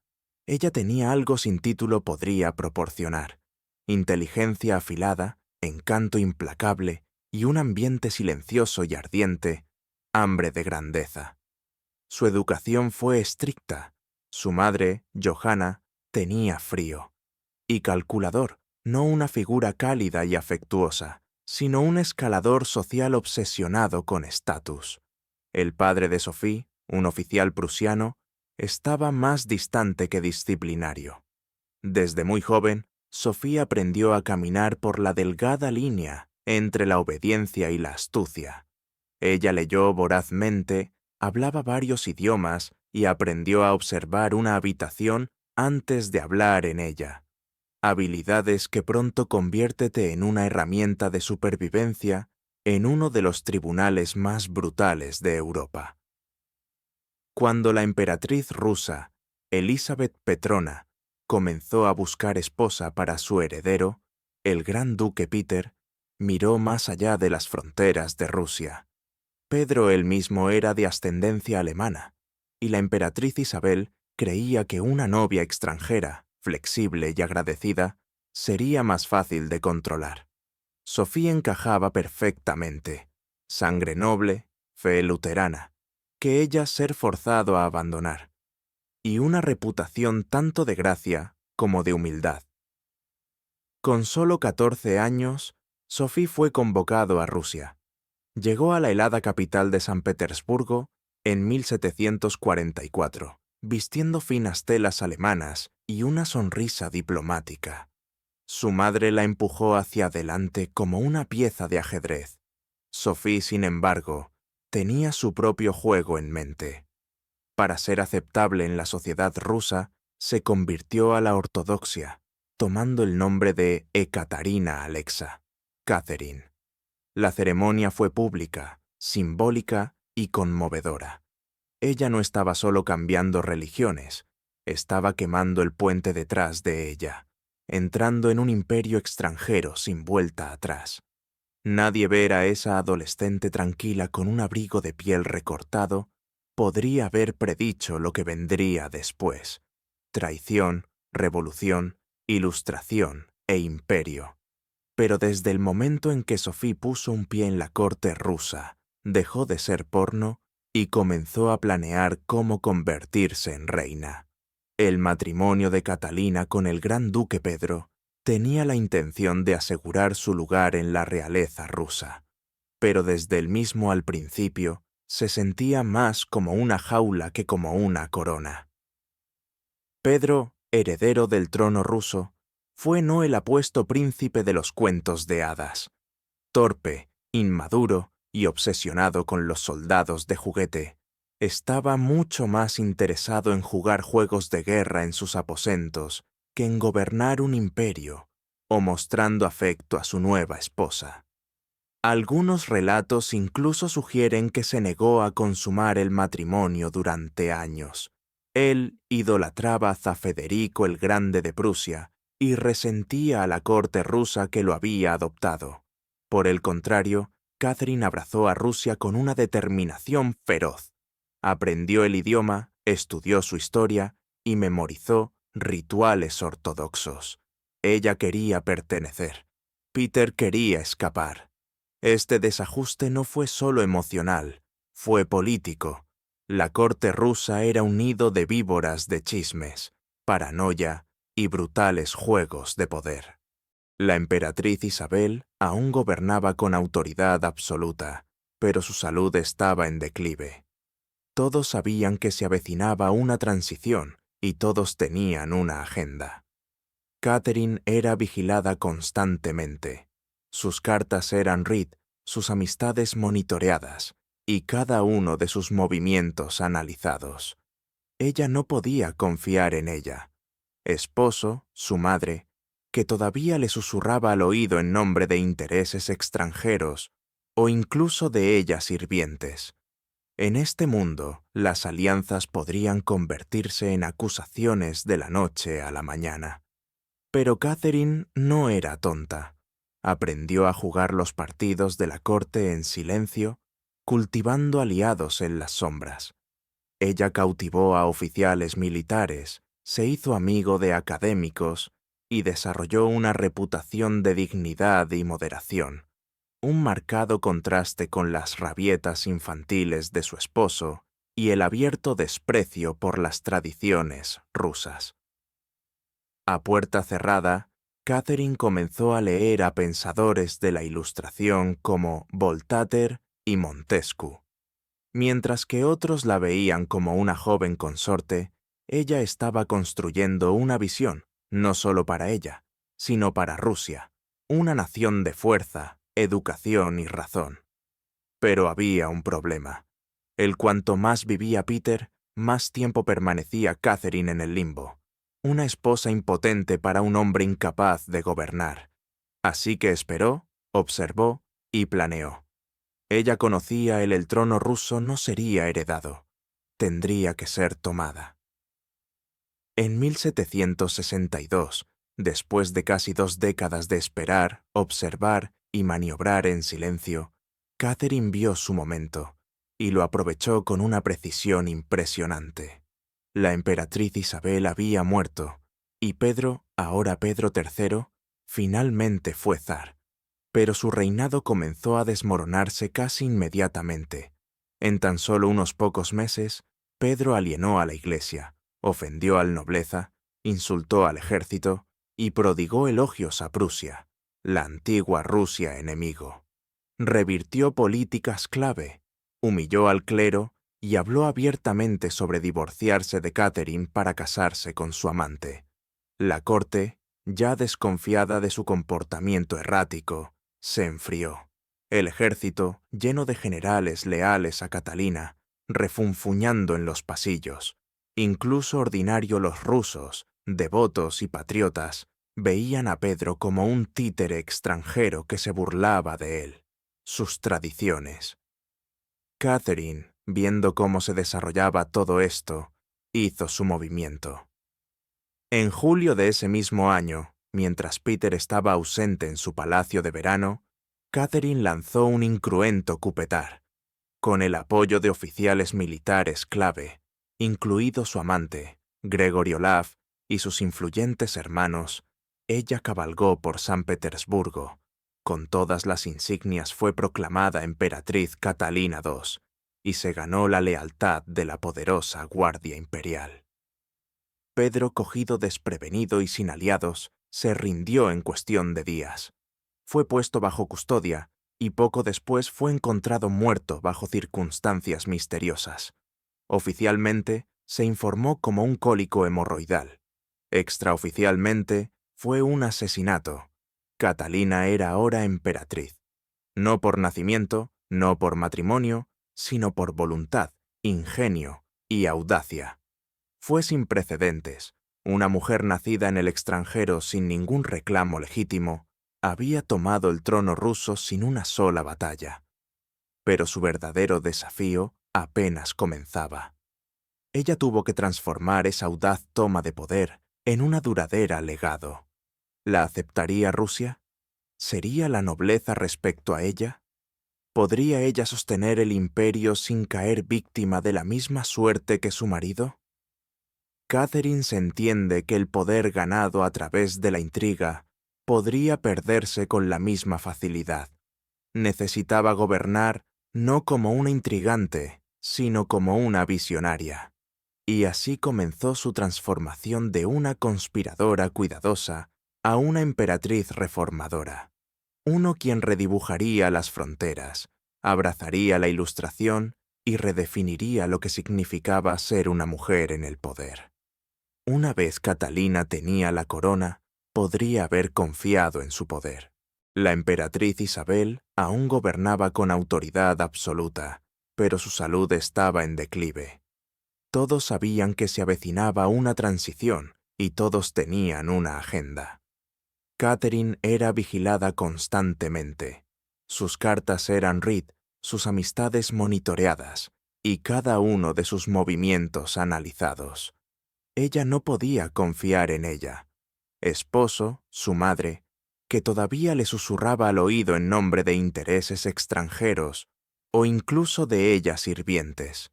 ella tenía algo sin título podría proporcionar: inteligencia afilada, encanto implacable y un ambiente silencioso y ardiente, hambre de grandeza. Su educación fue estricta. Su madre, Johanna, tenía frío. Y calculador, no una figura cálida y afectuosa, sino un escalador social obsesionado con estatus. El padre de Sophie, un oficial prusiano, estaba más distante que disciplinario. Desde muy joven, Sophie aprendió a caminar por la delgada línea entre la obediencia y la astucia. Ella leyó vorazmente, hablaba varios idiomas y aprendió a observar una habitación antes de hablar en ella. Habilidades que pronto conviértete en una herramienta de supervivencia en uno de los tribunales más brutales de Europa. Cuando la emperatriz rusa, Elizabeth Petrona, comenzó a buscar esposa para su heredero, el gran duque Peter miró más allá de las fronteras de Rusia. Pedro él mismo era de ascendencia alemana, y la emperatriz Isabel creía que una novia extranjera, flexible y agradecida, sería más fácil de controlar. Sofía encajaba perfectamente: sangre noble, fe luterana, que ella ser forzado a abandonar, y una reputación tanto de gracia como de humildad. Con solo 14 años, Sophie fue convocado a Rusia. Llegó a la helada capital de San Petersburgo en 1744, vistiendo finas telas alemanas y una sonrisa diplomática. Su madre la empujó hacia adelante como una pieza de ajedrez. Sophie, sin embargo, tenía su propio juego en mente. Para ser aceptable en la sociedad rusa, se convirtió a la ortodoxia, tomando el nombre de Ekaterina Alexa, Catherine. La ceremonia fue pública, simbólica y conmovedora. Ella no estaba solo cambiando religiones, estaba quemando el puente detrás de ella, entrando en un imperio extranjero sin vuelta atrás. Nadie ver a esa adolescente tranquila con un abrigo de piel recortado podría haber predicho lo que vendría después: traición, revolución, ilustración e imperio. Pero desde el momento en que Sophie puso un pie en la corte rusa, dejó de ser porno y comenzó a planear cómo convertirse en reina. El matrimonio de Catalina con el gran duque Pedro tenía la intención de asegurar su lugar en la realeza rusa, pero desde el mismo al principio se sentía más como una jaula que como una corona. Pedro, heredero del trono ruso, fue no el apuesto príncipe de los cuentos de hadas. Torpe, inmaduro y obsesionado con los soldados de juguete, estaba mucho más interesado en jugar juegos de guerra en sus aposentos que en gobernar un imperio o mostrando afecto a su nueva esposa. Algunos relatos incluso sugieren que se negó a consumar el matrimonio durante años. Él idolatraba a Federico el Grande de Prusia y resentía a la corte rusa que lo había adoptado. Por el contrario, Catherine abrazó a Rusia con una determinación feroz. Aprendió el idioma, estudió su historia y memorizó rituales ortodoxos. Ella quería pertenecer. Peter quería escapar. Este desajuste no fue solo emocional, fue político. La corte rusa era un nido de víboras de chismes, paranoia y brutales juegos de poder. La emperatriz Isabel aún gobernaba con autoridad absoluta, pero su salud estaba en declive. Todos sabían que se avecinaba una transición y todos tenían una agenda. Catherine era vigilada constantemente. Sus cartas eran read, sus amistades monitoreadas y cada uno de sus movimientos analizados. Ella no podía confiar en ella. Esposo, su madre, que todavía le susurraba al oído en nombre de intereses extranjeros o incluso de ella sirvientes. En este mundo, las alianzas podrían convertirse en acusaciones de la noche a la mañana. Pero Catherine no era tonta. Aprendió a jugar los partidos de la corte en silencio, cultivando aliados en las sombras. Ella cautivó a oficiales militares, se hizo amigo de académicos y desarrolló una reputación de dignidad y moderación, un marcado contraste con las rabietas infantiles de su esposo y el abierto desprecio por las tradiciones rusas. A puerta cerrada, Catherine comenzó a leer a pensadores de la Ilustración como Voltaire y Montesquieu. Mientras que otros la veían como una joven consorte, ella estaba construyendo una visión, no solo para ella, sino para Rusia, una nación de fuerza, educación y razón. Pero había un problema. Cuanto más vivía Peter, más tiempo permanecía Catherine en el limbo, una esposa impotente para un hombre incapaz de gobernar. Así que esperó, observó y planeó. Ella conocía el trono ruso no sería heredado, tendría que ser tomada. En 1762, después de casi 2 décadas de esperar, observar y maniobrar en silencio, Catherine vio su momento y lo aprovechó con una precisión impresionante. La emperatriz Isabel había muerto y Pedro, ahora Pedro III, finalmente fue zar. Pero su reinado comenzó a desmoronarse casi inmediatamente. En tan solo unos pocos meses, Pedro alienó a la Iglesia, ofendió a la nobleza, insultó al ejército y prodigó elogios a Prusia, la antigua Rusia enemigo. Revirtió políticas clave, humilló al clero y habló abiertamente sobre divorciarse de Catherine para casarse con su amante. La corte, ya desconfiada de su comportamiento errático, se enfrió. El ejército, lleno de generales leales a Catalina, refunfuñando en los pasillos. Incluso ordinario los rusos, devotos y patriotas, veían a Pedro como un títere extranjero que se burlaba de él, sus tradiciones. Catherine, viendo cómo se desarrollaba todo esto, hizo su movimiento. En julio de ese mismo año, mientras Peter estaba ausente en su palacio de verano, Catherine lanzó un incruento cupetar. Con el apoyo de oficiales militares clave, incluido su amante, Gregory Olav, y sus influyentes hermanos, ella cabalgó por San Petersburgo. Con todas las insignias fue proclamada emperatriz Catalina II y se ganó la lealtad de la poderosa Guardia Imperial. Pedro, cogido desprevenido y sin aliados, se rindió en cuestión de días. Fue puesto bajo custodia y poco después fue encontrado muerto bajo circunstancias misteriosas. Oficialmente, se informó como un cólico hemorroidal. Extraoficialmente, fue un asesinato. Catalina era ahora emperatriz. No por nacimiento, no por matrimonio, sino por voluntad, ingenio y audacia. Fue sin precedentes. Una mujer nacida en el extranjero sin ningún reclamo legítimo había tomado el trono ruso sin una sola batalla. Pero su verdadero desafío apenas comenzaba. Ella tuvo que transformar esa audaz toma de poder en una duradera legado. ¿La aceptaría Rusia? ¿Sería la nobleza respecto a ella? ¿Podría ella sostener el imperio sin caer víctima de la misma suerte que su marido? Catherine se entiende que el poder ganado a través de la intriga podría perderse con la misma facilidad. Necesitaba gobernar no como una intrigante, sino como una visionaria. Y así comenzó su transformación de una conspiradora cuidadosa a una emperatriz reformadora. Uno quien redibujaría las fronteras, abrazaría la Ilustración y redefiniría lo que significaba ser una mujer en el poder. Una vez Catalina tenía la corona, podría haber confiado en su poder. La emperatriz Isabel aún gobernaba con autoridad absoluta, pero su salud estaba en declive. Todos sabían que se avecinaba una transición y todos tenían una agenda. Catherine era vigilada constantemente. Sus cartas eran read, sus amistades monitoreadas y cada uno de sus movimientos analizados. Ella no podía confiar en ella. Esposo, su madre, que todavía le susurraba al oído en nombre de intereses extranjeros o incluso de ella sirvientes.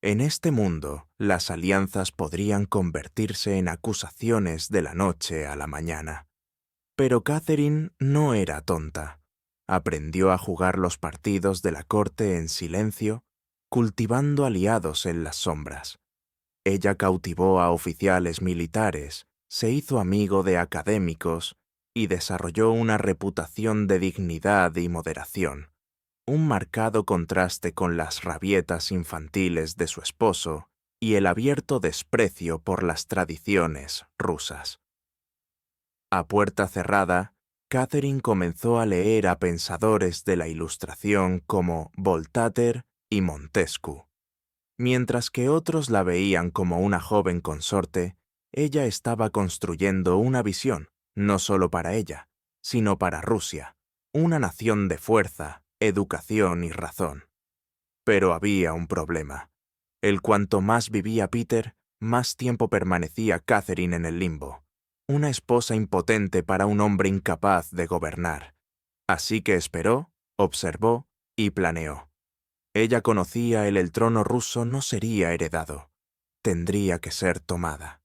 En este mundo, las alianzas podrían convertirse en acusaciones de la noche a la mañana. Pero Catherine no era tonta. Aprendió a jugar los partidos de la corte en silencio, cultivando aliados en las sombras. Ella cautivó a oficiales militares, se hizo amigo de académicos y desarrolló una reputación de dignidad y moderación, un marcado contraste con las rabietas infantiles de su esposo y el abierto desprecio por las tradiciones rusas. A puerta cerrada, Catherine comenzó a leer a pensadores de la Ilustración como Voltaire y Montesquieu. Mientras que otros la veían como una joven consorte, ella estaba construyendo una visión, no solo para ella, sino para Rusia, una nación de fuerza, educación y razón. Pero había un problema. Cuanto más vivía Peter, más tiempo permanecía Catherine en el limbo, una esposa impotente para un hombre incapaz de gobernar. Así que esperó, observó y planeó. Ella conocía el trono ruso no sería heredado, tendría que ser tomada.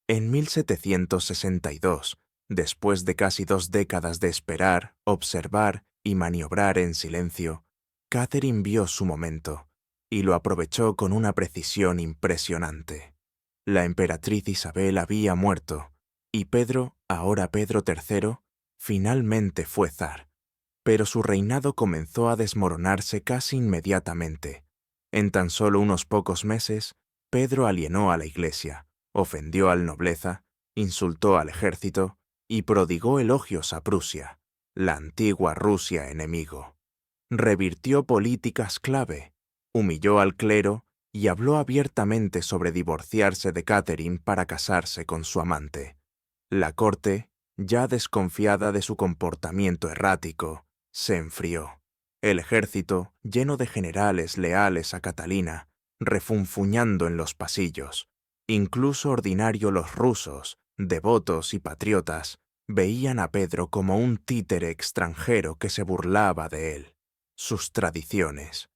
En 1762, después de casi 2 décadas de esperar, observar y maniobrar en silencio, Catherine vio su momento y lo aprovechó con una precisión impresionante. La emperatriz Isabel había muerto y Pedro, ahora Pedro III, finalmente fue zar. Pero su reinado comenzó a desmoronarse casi inmediatamente. En tan solo unos pocos meses, Pedro alienó a la Iglesia, ofendió al nobleza, insultó al ejército y prodigó elogios a Prusia, la antigua Rusia enemigo. Revirtió políticas clave, humilló al clero y habló abiertamente sobre divorciarse de Catherine para casarse con su amante. La corte, ya desconfiada de su comportamiento errático, se enfrió. El ejército, lleno de generales leales a Catalina, refunfuñando en los pasillos. Incluso ordinario los rusos, devotos y patriotas, veían a Pedro como un títere extranjero que se burlaba de él, sus tradiciones.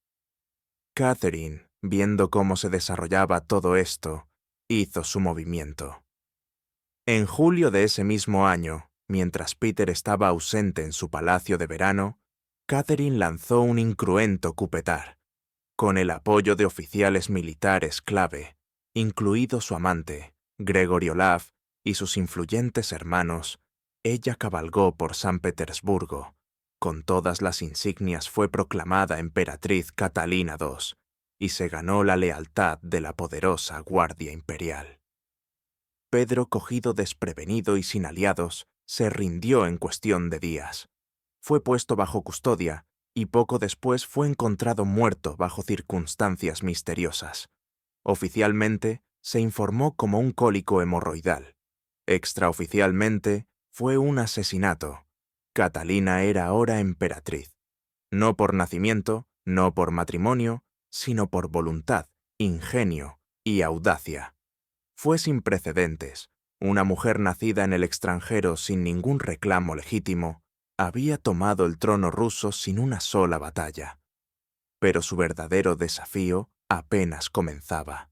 Catherine, viendo cómo se desarrollaba todo esto, hizo su movimiento. En julio de ese mismo año, mientras Peter estaba ausente en su palacio de verano, Catherine lanzó un incruento cupetar. Con el apoyo de oficiales militares clave, incluido su amante, Gregory Olav, y sus influyentes hermanos, ella cabalgó por San Petersburgo. Con todas las insignias fue proclamada emperatriz Catalina II y se ganó la lealtad de la poderosa Guardia Imperial. Pedro, cogido desprevenido y sin aliados, se rindió en cuestión de días. Fue puesto bajo custodia y poco después fue encontrado muerto bajo circunstancias misteriosas. Oficialmente, se informó como un cólico hemorroidal. Extraoficialmente, fue un asesinato. Catalina era ahora emperatriz. No por nacimiento, no por matrimonio, sino por voluntad, ingenio y audacia. Fue sin precedentes, Una mujer nacida en el extranjero sin ningún reclamo legítimo, había tomado el trono ruso sin una sola batalla. Pero su verdadero desafío apenas comenzaba.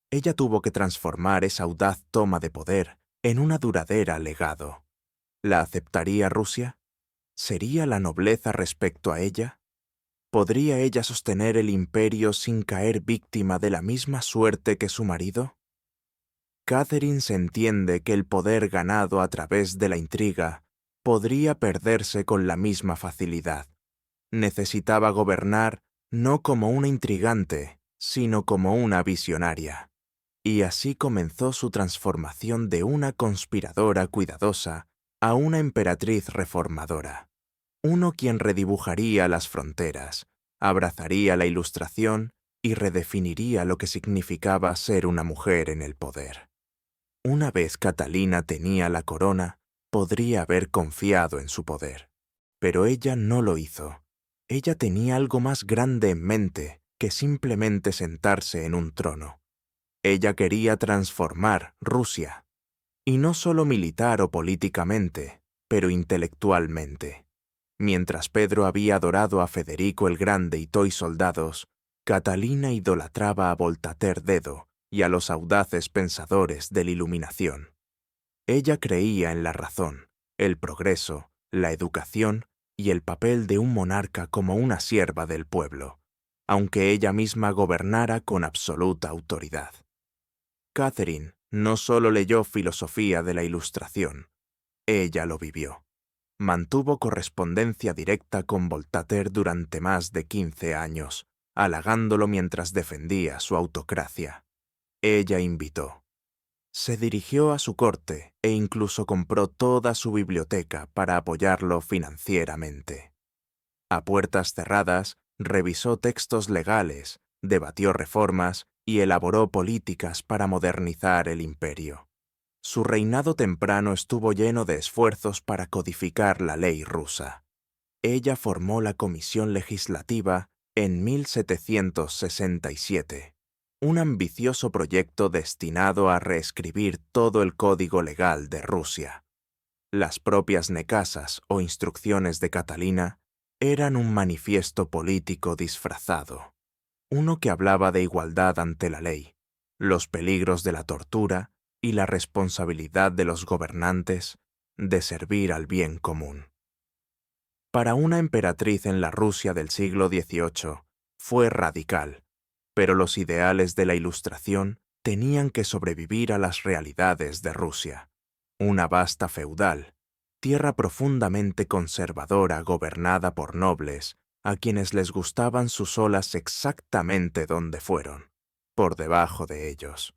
Ella tuvo que transformar esa audaz toma de poder en una duradera legado. ¿La aceptaría Rusia? ¿Sería la nobleza respecto a ella? ¿Podría ella sostener el imperio sin caer víctima de la misma suerte que su marido? Catherine se entiende que el poder ganado a través de la intriga podría perderse con la misma facilidad. Necesitaba gobernar no como una intrigante, sino como una visionaria. Y así comenzó su transformación de una conspiradora cuidadosa a una emperatriz reformadora. Uno quien redibujaría las fronteras, abrazaría la Ilustración y redefiniría lo que significaba ser una mujer en el poder. Una vez Catalina tenía la corona, podría haber confiado en su poder. Pero ella no lo hizo. Ella tenía algo más grande en mente que simplemente sentarse en un trono. Ella quería transformar Rusia, y no solo militar o políticamente, pero intelectualmente. Mientras Pedro había adorado a Federico el Grande y Toy soldados, Catalina idolatraba a Voltaire Dedo y a los audaces pensadores de la Iluminación. Ella creía en la razón, el progreso, la educación y el papel de un monarca como una sierva del pueblo, aunque ella misma gobernara con absoluta autoridad. Catherine no solo leyó filosofía de la Ilustración, ella lo vivió. Mantuvo correspondencia directa con Voltaire durante más de 15 años, halagándolo mientras defendía su autocracia. Ella invitó. Se dirigió a su corte e incluso compró toda su biblioteca para apoyarlo financieramente. A puertas cerradas, revisó textos legales, debatió reformas y elaboró políticas para modernizar el imperio. Su reinado temprano estuvo lleno de esfuerzos para codificar la ley rusa. Ella formó la Comisión Legislativa en 1767, un ambicioso proyecto destinado a reescribir todo el código legal de Rusia. Las propias nekasas o instrucciones de Catalina eran un manifiesto político disfrazado, uno que hablaba de igualdad ante la ley, los peligros de la tortura y la responsabilidad de los gobernantes de servir al bien común. Para una emperatriz en la Rusia del siglo XVIII, fue radical, pero los ideales de la Ilustración tenían que sobrevivir a las realidades de Rusia, una vasta feudal, tierra profundamente conservadora gobernada por nobles a quienes les gustaban sus olas exactamente donde fueron, por debajo de ellos.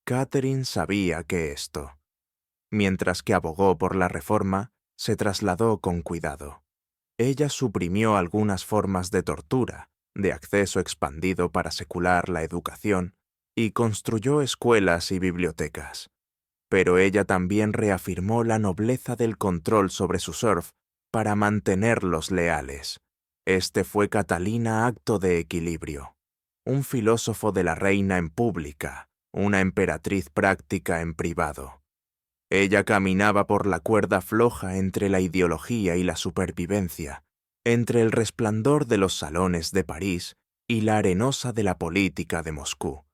Catherine sabía que esto, mientras que abogó por la reforma, se trasladó con cuidado. Ella suprimió algunas formas de tortura, de acceso expandido para secular la educación, y construyó escuelas y bibliotecas. Pero ella también reafirmó la nobleza del control sobre su serf para mantenerlos leales. Este fue Catalina acto de equilibrio, un filósofo de la reina en pública, una emperatriz práctica en privado. Ella caminaba por la cuerda floja entre la ideología y la supervivencia, entre el resplandor de los salones de París y la arenosa de la política de Moscú.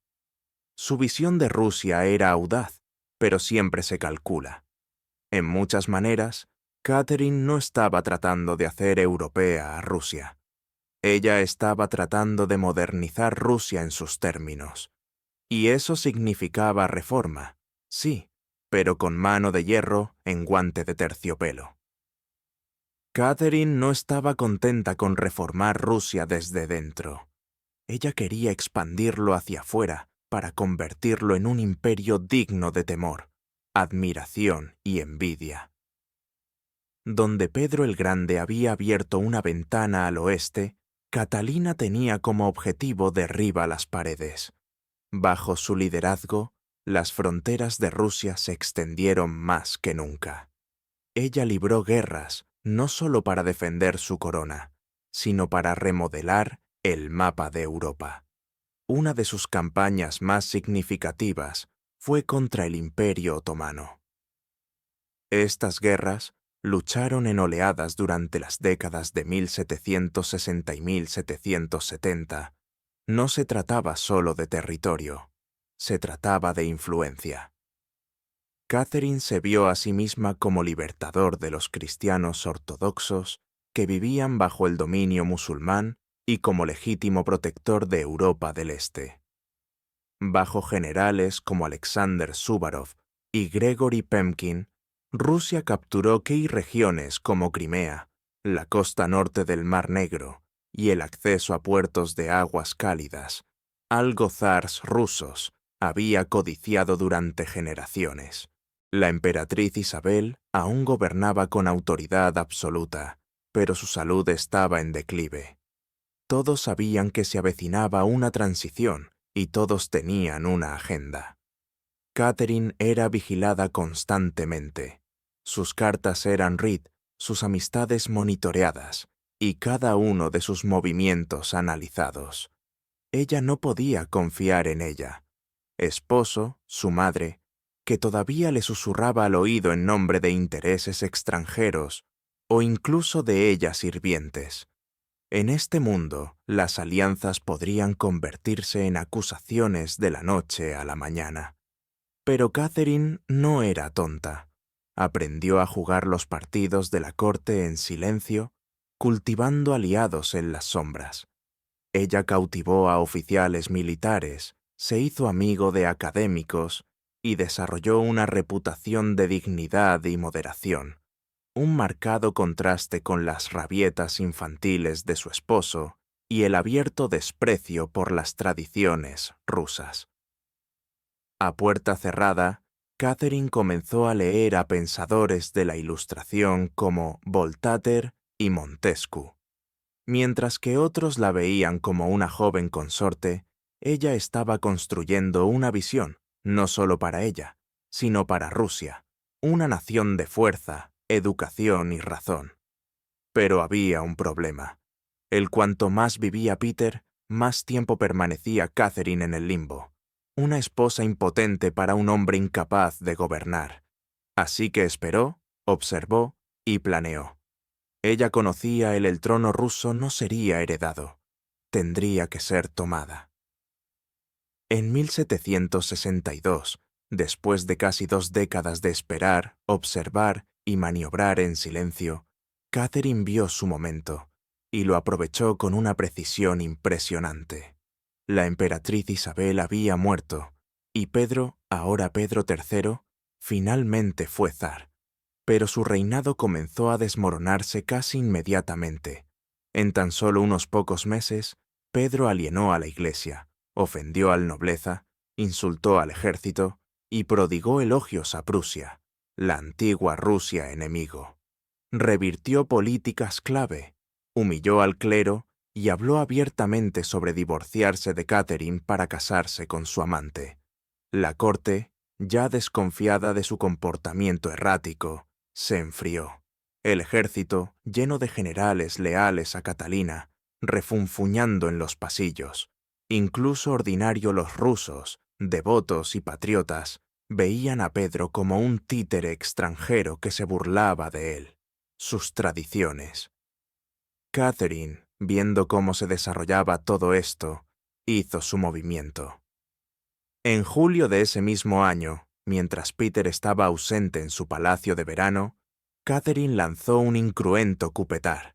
Su visión de Rusia era audaz, pero siempre se calcula. En muchas maneras, Catherine no estaba tratando de hacer europea a Rusia. Ella estaba tratando de modernizar Rusia en sus términos. Y eso significaba reforma, sí, pero con mano de hierro en guante de terciopelo. Catherine no estaba contenta con reformar Rusia desde dentro. Ella quería expandirlo hacia afuera para convertirlo en un imperio digno de temor, admiración y envidia. Donde Pedro el Grande había abierto una ventana al oeste, Catalina tenía como objetivo derribar las paredes. Bajo su liderazgo, las fronteras de Rusia se extendieron más que nunca. Ella libró guerras no solo para defender su corona, sino para remodelar el mapa de Europa. Una de sus campañas más significativas fue contra el Imperio Otomano. Estas guerras lucharon en oleadas durante las décadas de 1760 y 1770. No se trataba solo de territorio, se trataba de influencia. Catherine se vio a sí misma como libertador de los cristianos ortodoxos que vivían bajo el dominio musulmán y como legítimo protector de Europa del Este. Bajo generales como Alexander Suvorov y Gregory Pemkin, Rusia capturó key regiones como Crimea, la costa norte del Mar Negro y el acceso a puertos de aguas cálidas, algo zars rusos había codiciado durante generaciones. La emperatriz Isabel aún gobernaba con autoridad absoluta, pero su salud estaba en declive. Todos sabían que se avecinaba una transición y todos tenían una agenda. Catherine era vigilada constantemente. Sus cartas eran read, sus amistades monitoreadas y cada uno de sus movimientos analizados. Ella no podía confiar en ella. Esposo, su madre, que todavía le susurraba al oído en nombre de intereses extranjeros o incluso de ella sirvientes. En este mundo, las alianzas podrían convertirse en acusaciones de la noche a la mañana. Pero Catherine no era tonta. Aprendió a jugar los partidos de la corte en silencio, cultivando aliados en las sombras. Ella cautivó a oficiales militares, se hizo amigo de académicos y desarrolló una reputación de dignidad y moderación, un marcado contraste con las rabietas infantiles de su esposo y el abierto desprecio por las tradiciones rusas. A puerta cerrada, Catherine comenzó a leer a pensadores de la Ilustración como Voltaire y Montesquieu. Mientras que otros la veían como una joven consorte, ella estaba construyendo una visión, no solo para ella, sino para Rusia, una nación de fuerza, educación y razón. Pero había un problema. Cuanto más vivía Peter, más tiempo permanecía Catherine en el limbo. Una esposa impotente para un hombre incapaz de gobernar. Así que esperó, observó y planeó. Ella conocía el trono ruso no sería heredado. Tendría que ser tomada. En 1762, después de casi 2 décadas de esperar, observar y maniobrar en silencio, Catherine vio su momento y lo aprovechó con una precisión impresionante. La emperatriz Isabel había muerto y Pedro, ahora Pedro III, finalmente fue zar. Pero su reinado comenzó a desmoronarse casi inmediatamente. En tan solo unos pocos meses, Pedro alienó a la Iglesia, ofendió a la nobleza, insultó al ejército y prodigó elogios a Prusia, la antigua Rusia enemigo. Revirtió políticas clave, humilló al clero y habló abiertamente sobre divorciarse de Catherine para casarse con su amante. La corte, ya desconfiada de su comportamiento errático, se enfrió. El ejército, lleno de generales leales a Catalina, refunfuñando en los pasillos. Incluso ordinario los rusos, devotos y patriotas, veían a Pedro como un títere extranjero que se burlaba de él, sus tradiciones. Catherine, viendo cómo se desarrollaba todo esto, hizo su movimiento. En julio de ese mismo año, mientras Peter estaba ausente en su palacio de verano, Catherine lanzó un incruento cupetar.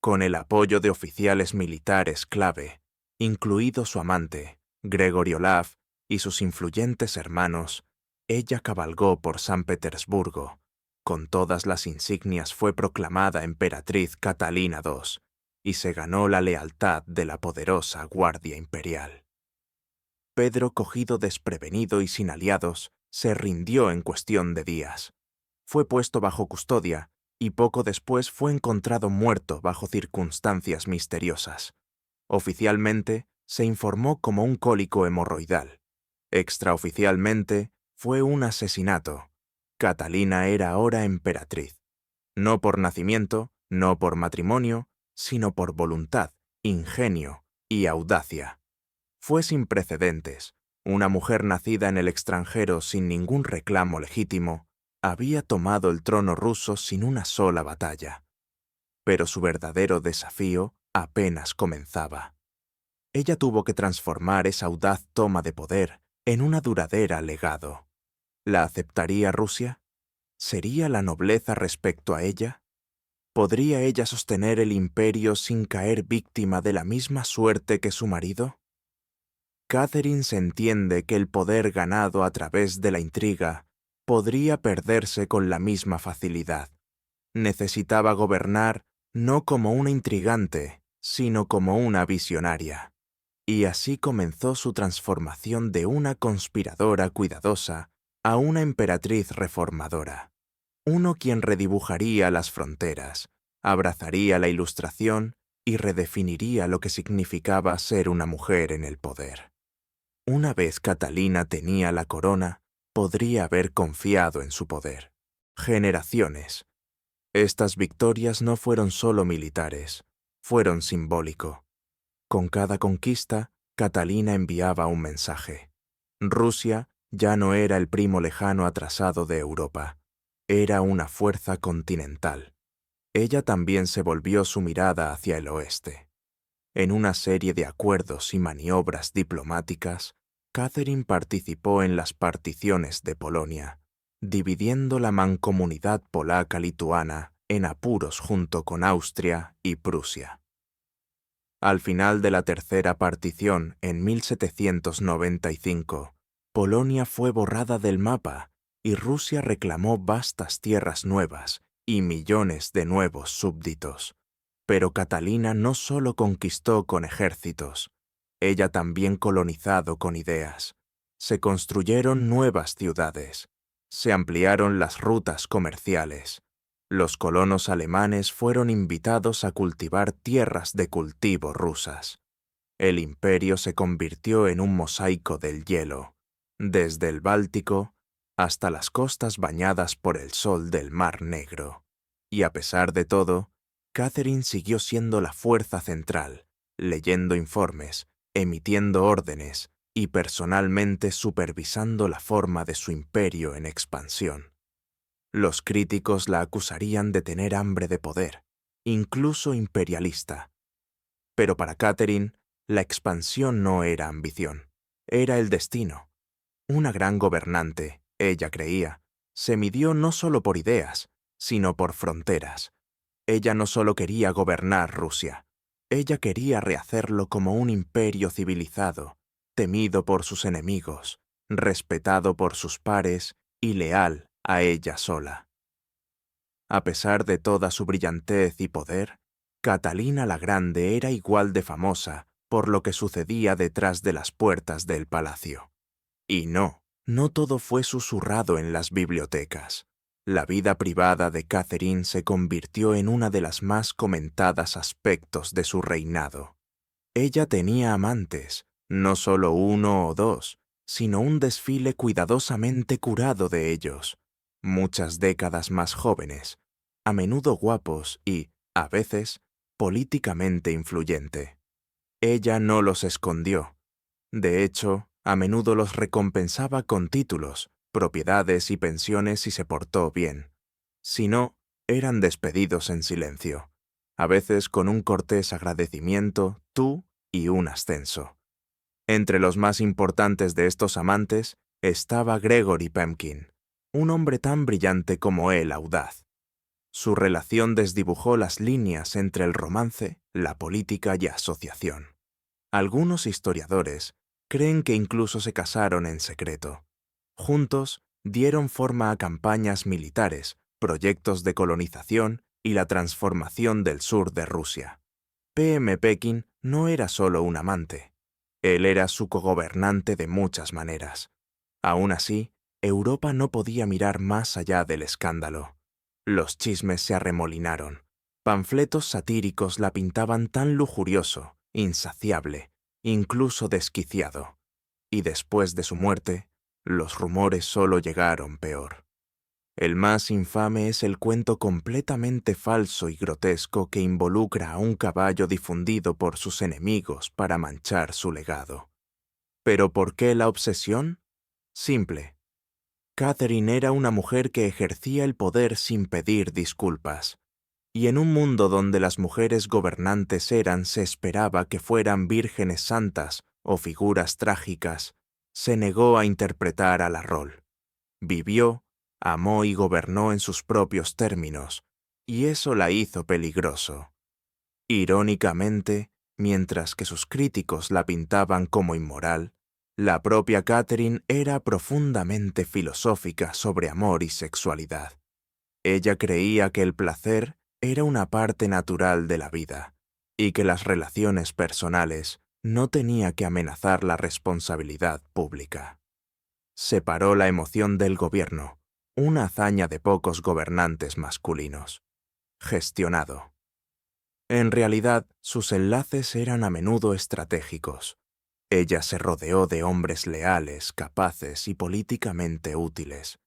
Con el apoyo de oficiales militares clave, incluido su amante, Gregory Olav, y sus influyentes hermanos, ella cabalgó por San Petersburgo. Con todas las insignias fue proclamada emperatriz Catalina II y se ganó la lealtad de la poderosa Guardia Imperial. Pedro, cogido desprevenido y sin aliados, se rindió en cuestión de días. Fue puesto bajo custodia y poco después fue encontrado muerto bajo circunstancias misteriosas. Oficialmente, se informó como un cólico hemorroidal. Extraoficialmente, fue un asesinato. Catalina era ahora emperatriz. No por nacimiento, no por matrimonio, sino por voluntad, ingenio y audacia. Fue sin precedentes, Una mujer nacida en el extranjero sin ningún reclamo legítimo, había tomado el trono ruso sin una sola batalla. Pero su verdadero desafío apenas comenzaba. Ella tuvo que transformar esa audaz toma de poder en una duradera legado. ¿La aceptaría Rusia? ¿Sería la nobleza respecto a ella? ¿Podría ella sostener el imperio sin caer víctima de la misma suerte que su marido? Catherine se entiende que el poder ganado a través de la intriga podría perderse con la misma facilidad. Necesitaba gobernar no como una intrigante, sino como una visionaria. Y así comenzó su transformación de una conspiradora cuidadosa a una emperatriz reformadora. Uno quien redibujaría las fronteras, abrazaría la Ilustración y redefiniría lo que significaba ser una mujer en el poder. Una vez Catalina tenía la corona, podría haber confiado en su poder. Generaciones. Estas victorias no fueron solo militares, fueron simbólico. Con cada conquista, Catalina enviaba un mensaje. Rusia ya no era el primo lejano atrasado de Europa, era una fuerza continental. Ella también se volvió su mirada hacia el oeste. En una serie de acuerdos y maniobras diplomáticas, Catherine participó en las particiones de Polonia, dividiendo la mancomunidad polaca-lituana en apuros junto con Austria y Prusia. Al final de la tercera partición, en 1795, Polonia fue borrada del mapa y Rusia reclamó vastas tierras nuevas y millones de nuevos súbditos. Pero Catalina no solo conquistó con ejércitos, ella también colonizado con ideas. Se construyeron nuevas ciudades, se ampliaron las rutas comerciales. Los colonos alemanes fueron invitados a cultivar tierras de cultivo rusas. El imperio se convirtió en un mosaico del hielo, desde el Báltico hasta las costas bañadas por el sol del Mar Negro. Y a pesar de todo, Catherine siguió siendo la fuerza central, leyendo informes, emitiendo órdenes y personalmente supervisando la forma de su imperio en expansión. Los críticos la acusarían de tener hambre de poder, incluso imperialista. Pero para Catherine, la expansión no era ambición, era el destino. Una gran gobernante, ella creía, se midió no solo por ideas, sino por fronteras. Ella no solo quería gobernar Rusia, ella quería rehacerlo como un imperio civilizado, temido por sus enemigos, respetado por sus pares y leal a ella sola. A pesar de toda su brillantez y poder, Catalina la Grande era igual de famosa por lo que sucedía detrás de las puertas del palacio. Y no todo fue susurrado en las bibliotecas. La vida privada de Catherine se convirtió en una de las más comentadas aspectos de su reinado. Ella tenía amantes, no solo uno o dos, sino un desfile cuidadosamente curado de ellos, muchas décadas más jóvenes, a menudo guapos y, a veces, políticamente influyente. Ella no los escondió. De hecho, a menudo los recompensaba con títulos, propiedades y pensiones si se portó bien. Si no, eran despedidos en silencio, a veces con un cortés agradecimiento, tú y un ascenso. Entre los más importantes de estos amantes estaba Gregory Pemkin, un hombre tan brillante como él audaz. Su relación desdibujó las líneas entre el romance, la política y asociación. Algunos historiadores creen que incluso se casaron en secreto. Juntos dieron forma a campañas militares, proyectos de colonización y la transformación del sur de Rusia. P.M. Pekin no era solo un amante. Él era su cogobernante de muchas maneras. Aún así, Europa no podía mirar más allá del escándalo. Los chismes se arremolinaron. Panfletos satíricos la pintaban tan lujurioso, insaciable, incluso desquiciado. Y después de su muerte, los rumores solo llegaron peor. El más infame es el cuento completamente falso y grotesco que involucra a un caballo difundido por sus enemigos para manchar su legado. ¿Pero por qué la obsesión? Simple. Catherine era una mujer que ejercía el poder sin pedir disculpas. Y en un mundo donde las mujeres gobernantes se esperaba que fueran vírgenes santas o figuras trágicas, se negó a interpretar a la rol. Vivió, amó y gobernó en sus propios términos, y eso la hizo peligroso. Irónicamente, mientras que sus críticos la pintaban como inmoral, la propia Catherine era profundamente filosófica sobre amor y sexualidad. Ella creía que el placer era una parte natural de la vida y que las relaciones personales no tenía que amenazar la responsabilidad pública. Separó la emoción del gobierno, una hazaña de pocos gobernantes masculinos. Gestionado. En realidad, sus enlaces eran a menudo estratégicos. Ella se rodeó de hombres leales, capaces y políticamente útiles,